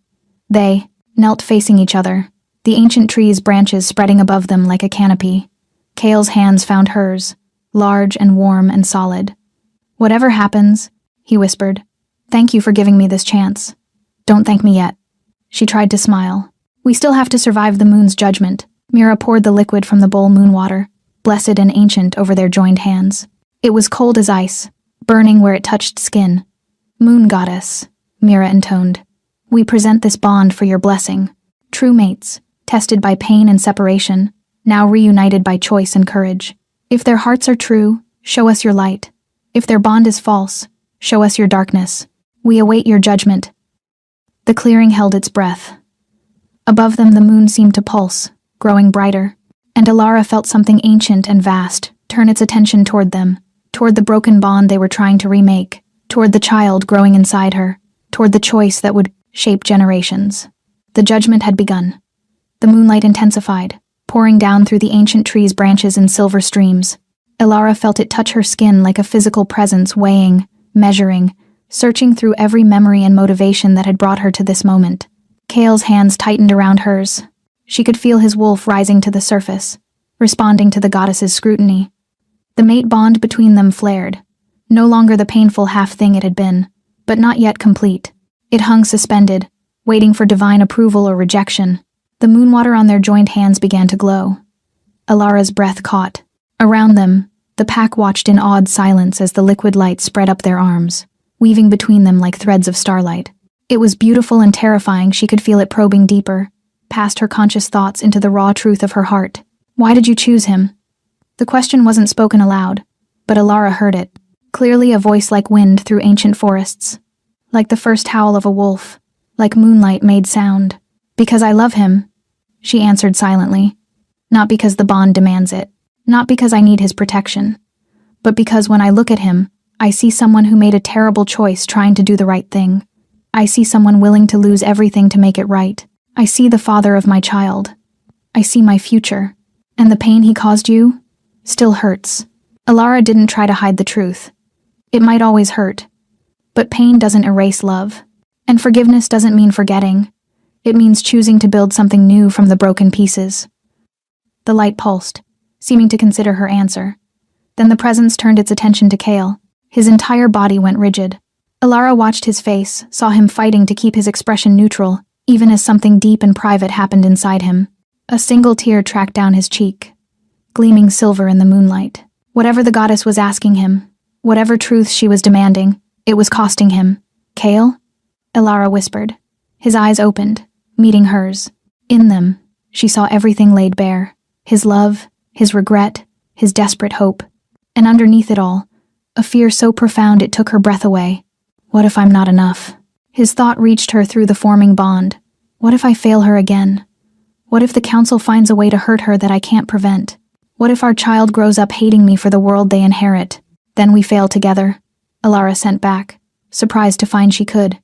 They knelt facing each other, the ancient tree's branches spreading above them like a canopy. Kale's hands found hers, large and warm and solid. Whatever happens, he whispered, thank you for giving me this chance. Don't thank me yet. She tried to smile. We still have to survive the moon's judgment. Mira poured the liquid from the bowl moon water, blessed and ancient, over their joined hands. It was cold as ice, burning where it touched skin. Moon goddess, Mira intoned. We present this bond for your blessing. True mates, tested by pain and separation, now reunited by choice and courage. If their hearts are true, show us your light. If their bond is false, show us your darkness. We await your judgment." The clearing held its breath. Above them the moon seemed to pulse, growing brighter, and Alara felt something ancient and vast turn its attention toward them, toward the broken bond they were trying to remake, toward the child growing inside her, toward the choice that would shape generations. The judgment had begun. The moonlight intensified, pouring down through the ancient trees' branches in silver streams. Alara felt it touch her skin like a physical presence, weighing, measuring, searching through every memory and motivation that had brought her to this moment. Kale's hands tightened around hers. She could feel his wolf rising to the surface, responding to the goddess's scrutiny. The mate bond between them flared, no longer the painful half-thing it had been, but not yet complete. It hung suspended, waiting for divine approval or rejection. The moonwater on their joined hands began to glow. Alara's breath caught. Around them, the pack watched in awed silence as the liquid light spread up their arms, weaving between them like threads of starlight. It was beautiful and terrifying. She could feel it probing deeper, past her conscious thoughts into the raw truth of her heart. Why did you choose him? The question wasn't spoken aloud, but Alara heard it, clearly, a voice like wind through ancient forests, like the first howl of a wolf, like moonlight made sound. "Because I love him," she answered silently. "Not because the bond demands it, not because I need his protection, but because when I look at him, I see someone who made a terrible choice trying to do the right thing. I see someone willing to lose everything to make it right. I see the father of my child. I see my future. And the pain he caused you still hurts." Alara didn't try to hide the truth. It might always hurt, but pain doesn't erase love. And forgiveness doesn't mean forgetting. It means choosing to build something new from the broken pieces. The light pulsed, seeming to consider her answer. Then the presence turned its attention to Kale. His entire body went rigid. Alara watched his face, saw him fighting to keep his expression neutral, even as something deep and private happened inside him. A single tear tracked down his cheek, gleaming silver in the moonlight. Whatever the goddess was asking him, whatever truth she was demanding, it was costing him. "Kale?" Alara whispered. His eyes opened, meeting hers. In them, she saw everything laid bare. His love, his regret, his desperate hope. And underneath it all, a fear so profound it took her breath away. What if I'm not enough? His thought reached her through the forming bond. What if I fail her again? What if the council finds a way to hurt her that I can't prevent? What if our child grows up hating me for the world they inherit? Then we fail together, Alara sent back, surprised to find she could.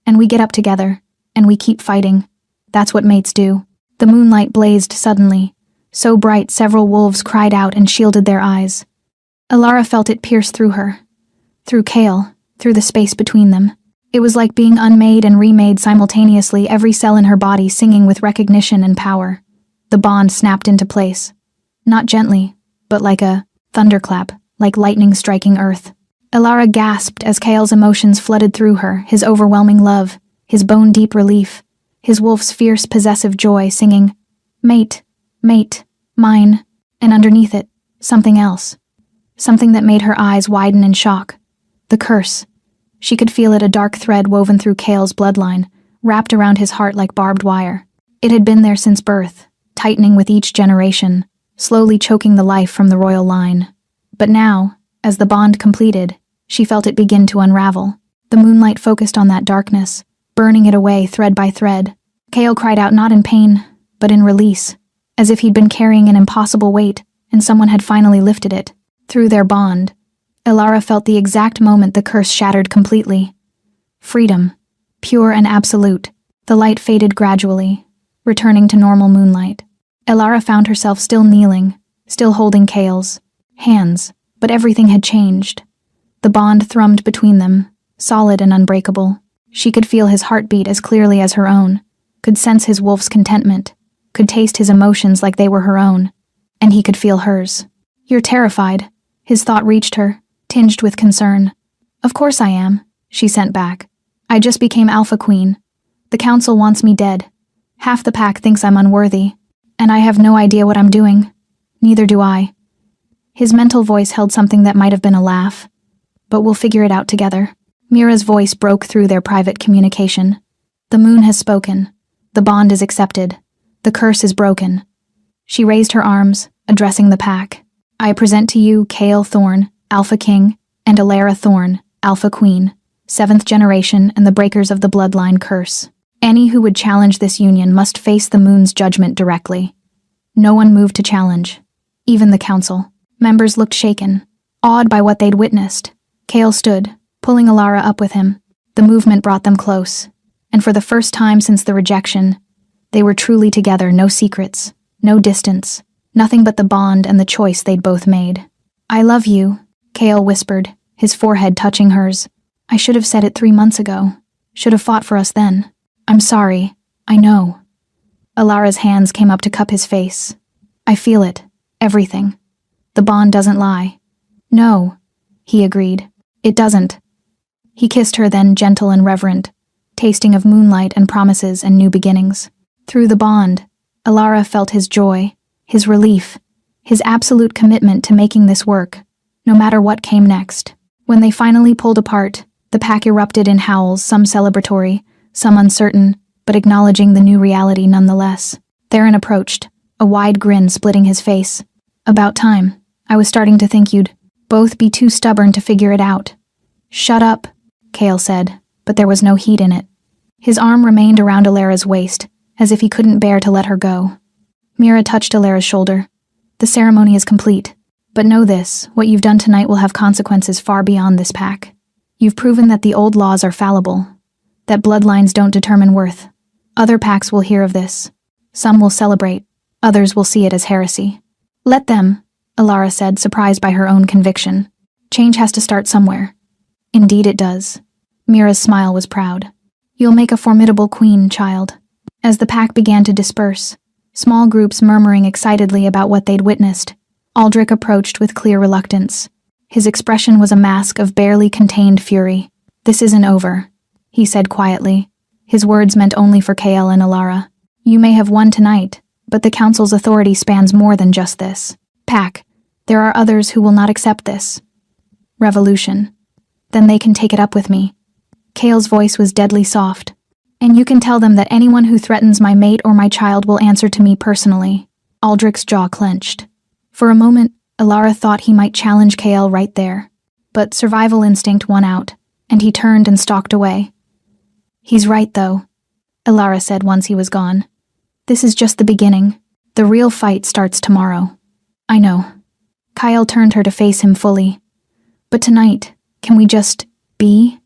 And we get up together, and we keep fighting. That's what mates do. The moonlight blazed suddenly, so bright several wolves cried out and shielded their eyes. Alara felt it pierce through her, through Kale, through the space between them. It was like being unmade and remade simultaneously, every cell in her body singing with recognition and power. The bond snapped into place. Not gently, but like a thunderclap, like lightning striking earth. Alara gasped as Kale's emotions flooded through her, his overwhelming love, his bone-deep relief, his wolf's fierce possessive joy, singing, "Mate, mate, mine," and underneath it, something else. Something that made her eyes widen in shock. The curse. She could feel it, a dark thread woven through Kale's bloodline, wrapped around his heart like barbed wire. It had been there since birth, tightening with each generation, slowly choking the life from the royal line. But now, as the bond completed, she felt it begin to unravel. The moonlight focused on that darkness, burning it away thread by thread. Kale cried out, not in pain, but in release, as if he'd been carrying an impossible weight, and someone had finally lifted it. Through their bond, Alara felt the exact moment the curse shattered completely. Freedom, pure and absolute. The light faded gradually, returning to normal moonlight. Alara found herself still kneeling, still holding Kale's hands, but everything had changed. The bond thrummed between them, solid and unbreakable. She could feel his heartbeat as clearly as her own, could sense his wolf's contentment, could taste his emotions like they were her own, and he could feel hers. "You're terrified," his thought reached her, tinged with concern. "Of course I am," she sent back. "I just became Alpha Queen. The council wants me dead. Half the pack thinks I'm unworthy, and I have no idea what I'm doing. Neither do I." His mental voice held something that might have been a laugh. "But we'll figure it out together." Mira's voice broke through their private communication. "The moon has spoken. The bond is accepted. The curse is broken." She raised her arms, addressing the pack. "I present to you Kale Thorne, Alpha King, and Alara Thorn, Alpha Queen, 7th generation and the breakers of the bloodline curse. Any who would challenge this union must face the moon's judgment directly. No one moved to challenge. Even the council. Members looked shaken, awed by what they'd witnessed. Kale stood, pulling Alara up with him. The movement brought them close, and for the first time since the rejection, they were truly together, no secrets, no distance, nothing but the bond and the choice they'd both made. "I love you," Kale whispered, his forehead touching hers. "I should have said it 3 months ago. Should have fought for us then. I'm sorry. I know." Alara's hands came up to cup his face. "I feel it. Everything. The bond doesn't lie." "No," he agreed. "It doesn't." He kissed her then, gentle and reverent, tasting of moonlight and promises and new beginnings. Through the bond, Alara felt his joy, his relief, his absolute commitment to making this work, no matter what came next. When they finally pulled apart, the pack erupted in howls, some celebratory, some uncertain, but acknowledging the new reality nonetheless. Theron approached, a wide grin splitting his face. "About time. I was starting to think you'd both be too stubborn to figure it out." "Shut up," Kale said, but there was no heat in it. His arm remained around Alara's waist, as if he couldn't bear to let her go. Mira touched Alara's shoulder. "The ceremony is complete. But know this, what you've done tonight will have consequences far beyond this pack. You've proven that the old laws are fallible, that bloodlines don't determine worth. Other packs will hear of this. Some will celebrate, others will see it as heresy." "Let them," Alara said, surprised by her own conviction. "Change has to start somewhere." "Indeed it does." Mira's smile was proud. "You'll make a formidable queen, child." As the pack began to disperse, small groups murmuring excitedly about what they'd witnessed, Aldrich approached with clear reluctance. His expression was a mask of barely contained fury. "This isn't over," he said quietly. His words meant only for Kale and Alara. "You may have won tonight, but the council's authority spans more than just this. Pack, there are others who will not accept this. Revolution. Then they can take it up with me." Kale's voice was deadly soft. "And you can tell them that anyone who threatens my mate or my child will answer to me personally." Aldrich's jaw clenched. For a moment, Alara thought he might challenge Kale right there, but survival instinct won out, and he turned and stalked away. "He's right, though," Alara said once he was gone. "This is just the beginning. The real fight starts tomorrow." "I know." Kyle turned her to face him fully. "But tonight, can we just be?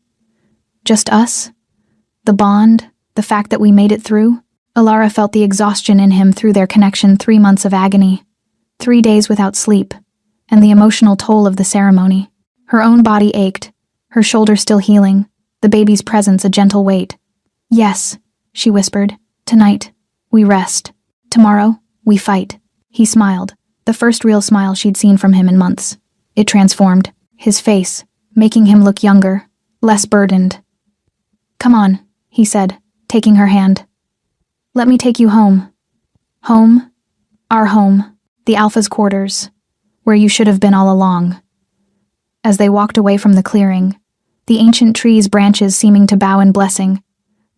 Just us? The bond, the fact that we made it through?" Alara felt the exhaustion in him through their connection, 3 months of agony, 3 days without sleep, and the emotional toll of the ceremony. Her own body ached, her shoulder still healing, the baby's presence a gentle weight. "Yes," she whispered. "Tonight, we rest. Tomorrow, we fight." He smiled, the first real smile she'd seen from him in months. It transformed his face, making him look younger, less burdened. "Come on," he said, taking her hand. "Let me take you home." "Home? Our home. The Alpha's quarters. Where you should have been all along." As they walked away from the clearing, the ancient tree's branches seeming to bow in blessing,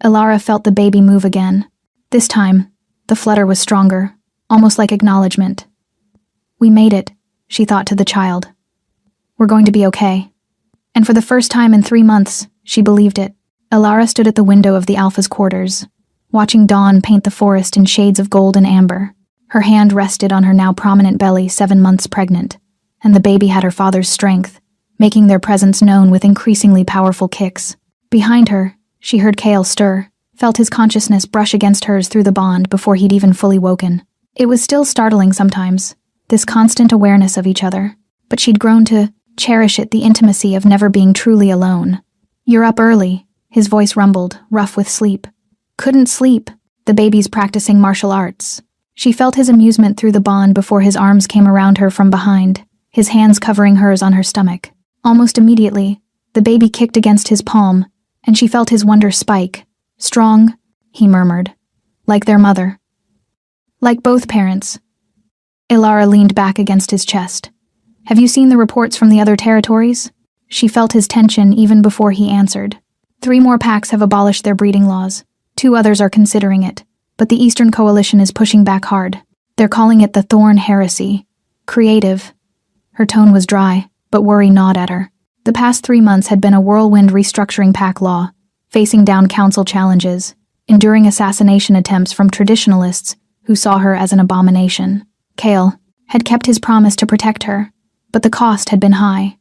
Alara felt the baby move again. This time, the flutter was stronger, almost like acknowledgement. "We made it," she thought to the child. "We're going to be okay." And for the first time in 3 months, she believed it. Alara stood at the window of the Alpha's quarters, watching dawn paint the forest in shades of gold and amber. Her hand rested on her now prominent belly, 7 months pregnant, and the baby had her father's strength, making their presence known with increasingly powerful kicks. Behind her, she heard Kale stir, felt his consciousness brush against hers through the bond before he'd even fully woken. It was still startling sometimes, this constant awareness of each other, but she'd grown to cherish it, the intimacy of never being truly alone. "You're up early," his voice rumbled, rough with sleep. "Couldn't sleep. The baby's practicing martial arts." She felt his amusement through the bond before his arms came around her from behind, his hands covering hers on her stomach. Almost immediately, the baby kicked against his palm, and she felt his wonder spike. "Strong," he murmured. "Like their mother." "Like both parents." Alara leaned back against his chest. "Have you seen the reports from the other territories?" She felt his tension even before he answered. 3 more packs have abolished their breeding laws. 2 others are considering it. But the Eastern Coalition is pushing back hard. They're calling it the Thorn Heresy. Creative. Her tone was dry, but worry gnawed at her. The past 3 months had been a whirlwind restructuring pack law, facing down council challenges, enduring assassination attempts from traditionalists who saw her as an abomination. Kale had kept his promise to protect her, but the cost had been high.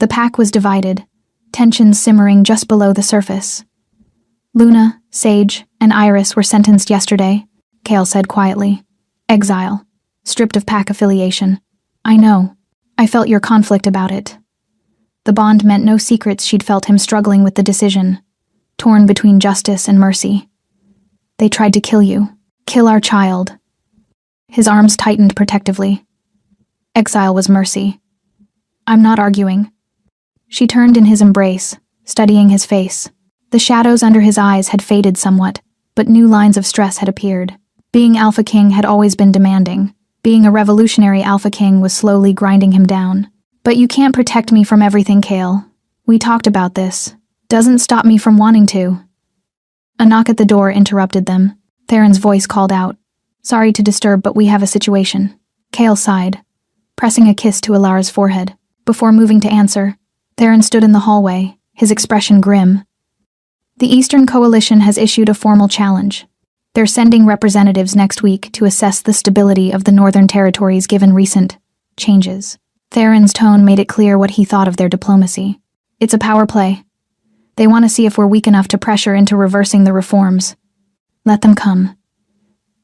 The pack was divided, tensions simmering just below the surface. Luna, Sage, and Iris were sentenced yesterday, Kale said quietly. Exile. Stripped of pack affiliation. I know. I felt your conflict about it. The bond meant no secrets she'd felt him struggling with the decision, torn between justice and mercy. They tried to kill you. Kill our child. His arms tightened protectively. Exile was mercy. I'm not arguing. She turned in his embrace, studying his face. The shadows under his eyes had faded somewhat, but new lines of stress had appeared. Being Alpha King had always been demanding. Being a revolutionary Alpha King was slowly grinding him down. But you can't protect me from everything, Kale. We talked about this. Doesn't stop me from wanting to. A knock at the door interrupted them. Theron's voice called out. Sorry to disturb, but we have a situation. Kale sighed, pressing a kiss to Alara's forehead. Before moving to answer, Theron stood in the hallway, his expression grim. The Eastern Coalition has issued a formal challenge. They're sending representatives next week to assess the stability of the Northern Territories given recent changes. Theron's tone made it clear what he thought of their diplomacy. It's a power play. They want to see if we're weak enough to pressure into reversing the reforms. Let them come.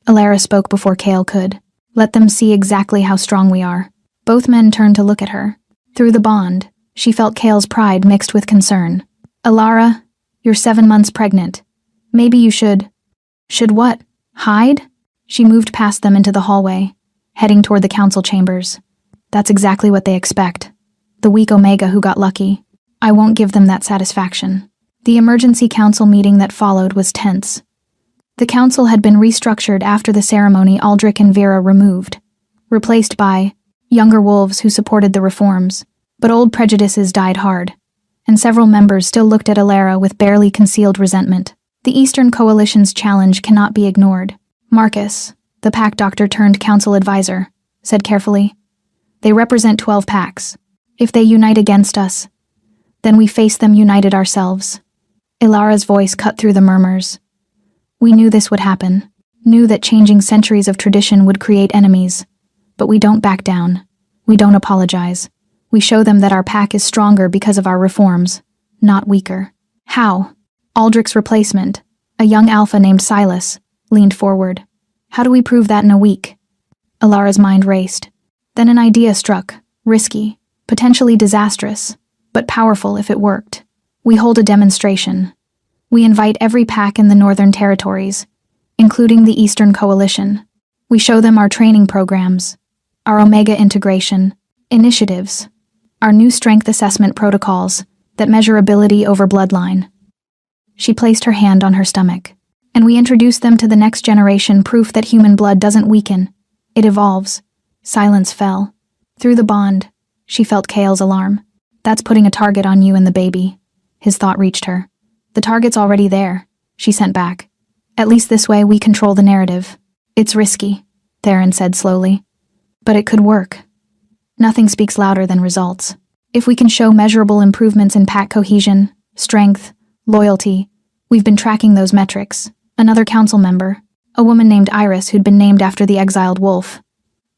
Alara spoke before Kale could. Let them see exactly how strong we are. Both men turned to look at her. Through the bond, she felt Kale's pride mixed with concern. Alara, you're 7 months pregnant. Maybe you should... Should what? Hide? She moved past them into the hallway, heading toward the council chambers. That's exactly what they expect. The weak Omega who got lucky. I won't give them that satisfaction. The emergency council meeting that followed was tense. The council had been restructured after the ceremony Aldrich and Vera removed, replaced by younger wolves who supported the reforms, but old prejudices died hard, and several members still looked at Alara with barely concealed resentment. The Eastern Coalition's challenge cannot be ignored. Marcus, the pack doctor turned council advisor, said carefully, they represent 12 packs. If they unite against us, then we face them united ourselves. Alara's voice cut through the murmurs. We knew this would happen, knew that changing centuries of tradition would create enemies. But we don't back down. We don't apologize. We show them that our pack is stronger because of our reforms, not weaker. How? Aldrich's replacement, a young alpha named Silas, leaned forward. How do we prove that in a week? Alara's mind raced. Then an idea struck, risky, potentially disastrous, but powerful if it worked. We hold a demonstration. We invite every pack in the Northern Territories, including the Eastern Coalition. We show them our training programs, our Omega integration, initiatives, our new strength assessment protocols that measure ability over bloodline. She placed her hand on her stomach. And we introduce them to the next generation, proof that human blood doesn't weaken. It evolves. Silence fell. Through the bond, she felt Kale's alarm. That's putting a target on you and the baby. His thought reached her. The target's already there, she sent back. At least this way we control the narrative. It's risky, Theron said slowly. But it could work. Nothing speaks louder than results. If we can show measurable improvements in pack cohesion, strength, loyalty, we've been tracking those metrics. Another council member, a woman named Iris who'd been named after the exiled wolf,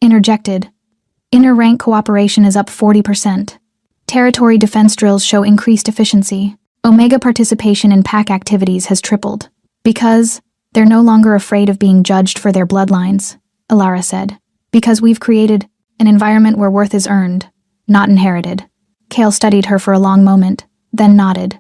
interjected. Inner rank cooperation is up 40%. Territory defense drills show increased efficiency. Omega participation in pack activities has tripled. Because they're no longer afraid of being judged for their bloodlines, Alara said. Because we've created an environment where worth is earned, not inherited. Kale studied her for a long moment, then nodded.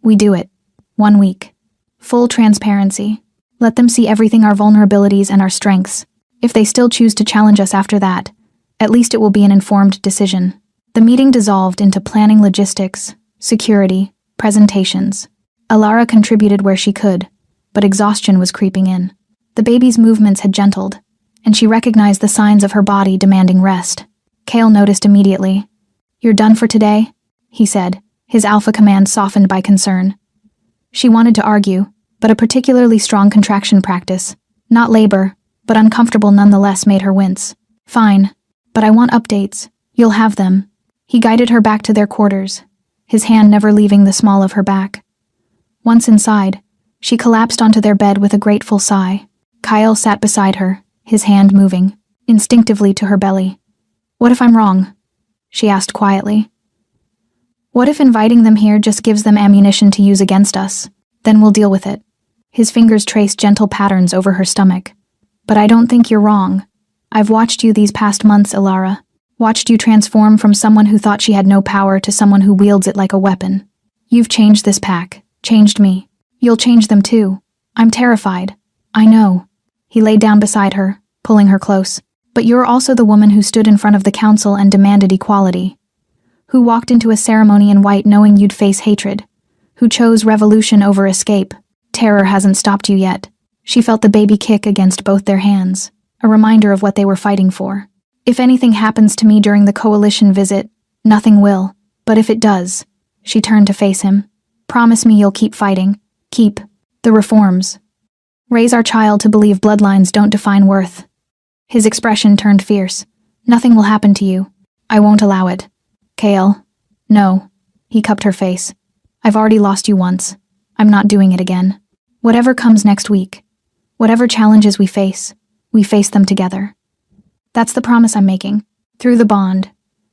We do it. 1 week. Full transparency. Let them see everything, our vulnerabilities and our strengths. If they still choose to challenge us after that, at least it will be an informed decision. The meeting dissolved into planning logistics, security, presentations. Alara contributed where she could, but exhaustion was creeping in. The baby's movements had gentled, and she recognized the signs of her body demanding rest. Kale noticed immediately. You're done for today? He said, his alpha command softened by concern. She wanted to argue, but a particularly strong contraction practice, not labor, but uncomfortable nonetheless, made her wince. Fine, but I want updates. You'll have them. He guided her back to their quarters, his hand never leaving the small of her back. Once inside, she collapsed onto their bed with a grateful sigh. Kyle sat beside her, his hand moving, instinctively to her belly. "What if I'm wrong?" she asked quietly. "What if inviting them here just gives them ammunition to use against us? Then we'll deal with it." His fingers traced gentle patterns over her stomach. "But I don't think you're wrong. I've watched you these past months, Ilara. Watched you transform from someone who thought she had no power to someone who wields it like a weapon. You've changed this pack, changed me. You'll change them too. I'm terrified. I know." He laid down beside her, pulling her close. "But you're also the woman who stood in front of the council and demanded equality. Who walked into a ceremony in white knowing you'd face hatred. Who chose revolution over escape. Terror hasn't stopped you yet." She felt the baby kick against both their hands, a reminder of what they were fighting for. "If anything happens to me during the coalition visit, nothing will. But if it does," she turned to face him, "promise me you'll keep fighting. Keep the reforms. Raise our child to believe bloodlines don't define worth." His expression turned fierce. "Nothing will happen to you. I won't allow it." "Kale." "No." He cupped her face. "I've already lost you once. I'm not doing it again. Whatever comes next week, whatever challenges we face them together. That's the promise I'm making." Through the bond,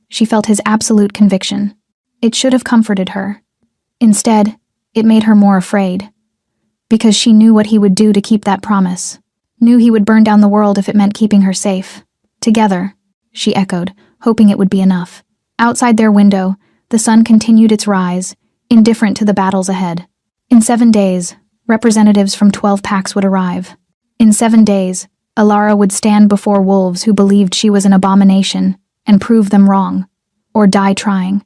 she felt his absolute conviction. It should have comforted her. Instead, it made her more afraid. Because she knew what he would do to keep that promise. Knew he would burn down the world if it meant keeping her safe. "Together," she echoed, hoping it would be enough. Outside their window, the sun continued its rise, indifferent to the battles ahead. In 7 days, representatives from 12 packs would arrive. In 7 days, Ilara would stand before wolves who believed she was an abomination and prove them wrong, or die trying.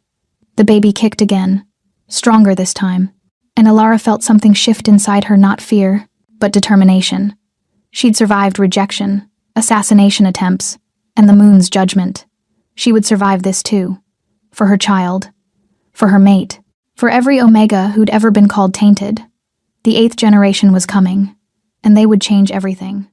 The baby kicked again, stronger this time, and Ilara felt something shift inside her, not fear, but determination. She'd survived rejection, assassination attempts, and the moon's judgment. She would survive this too. For her child. For her mate. For every Omega who'd ever been called tainted. The 8th generation was coming, and they would change everything.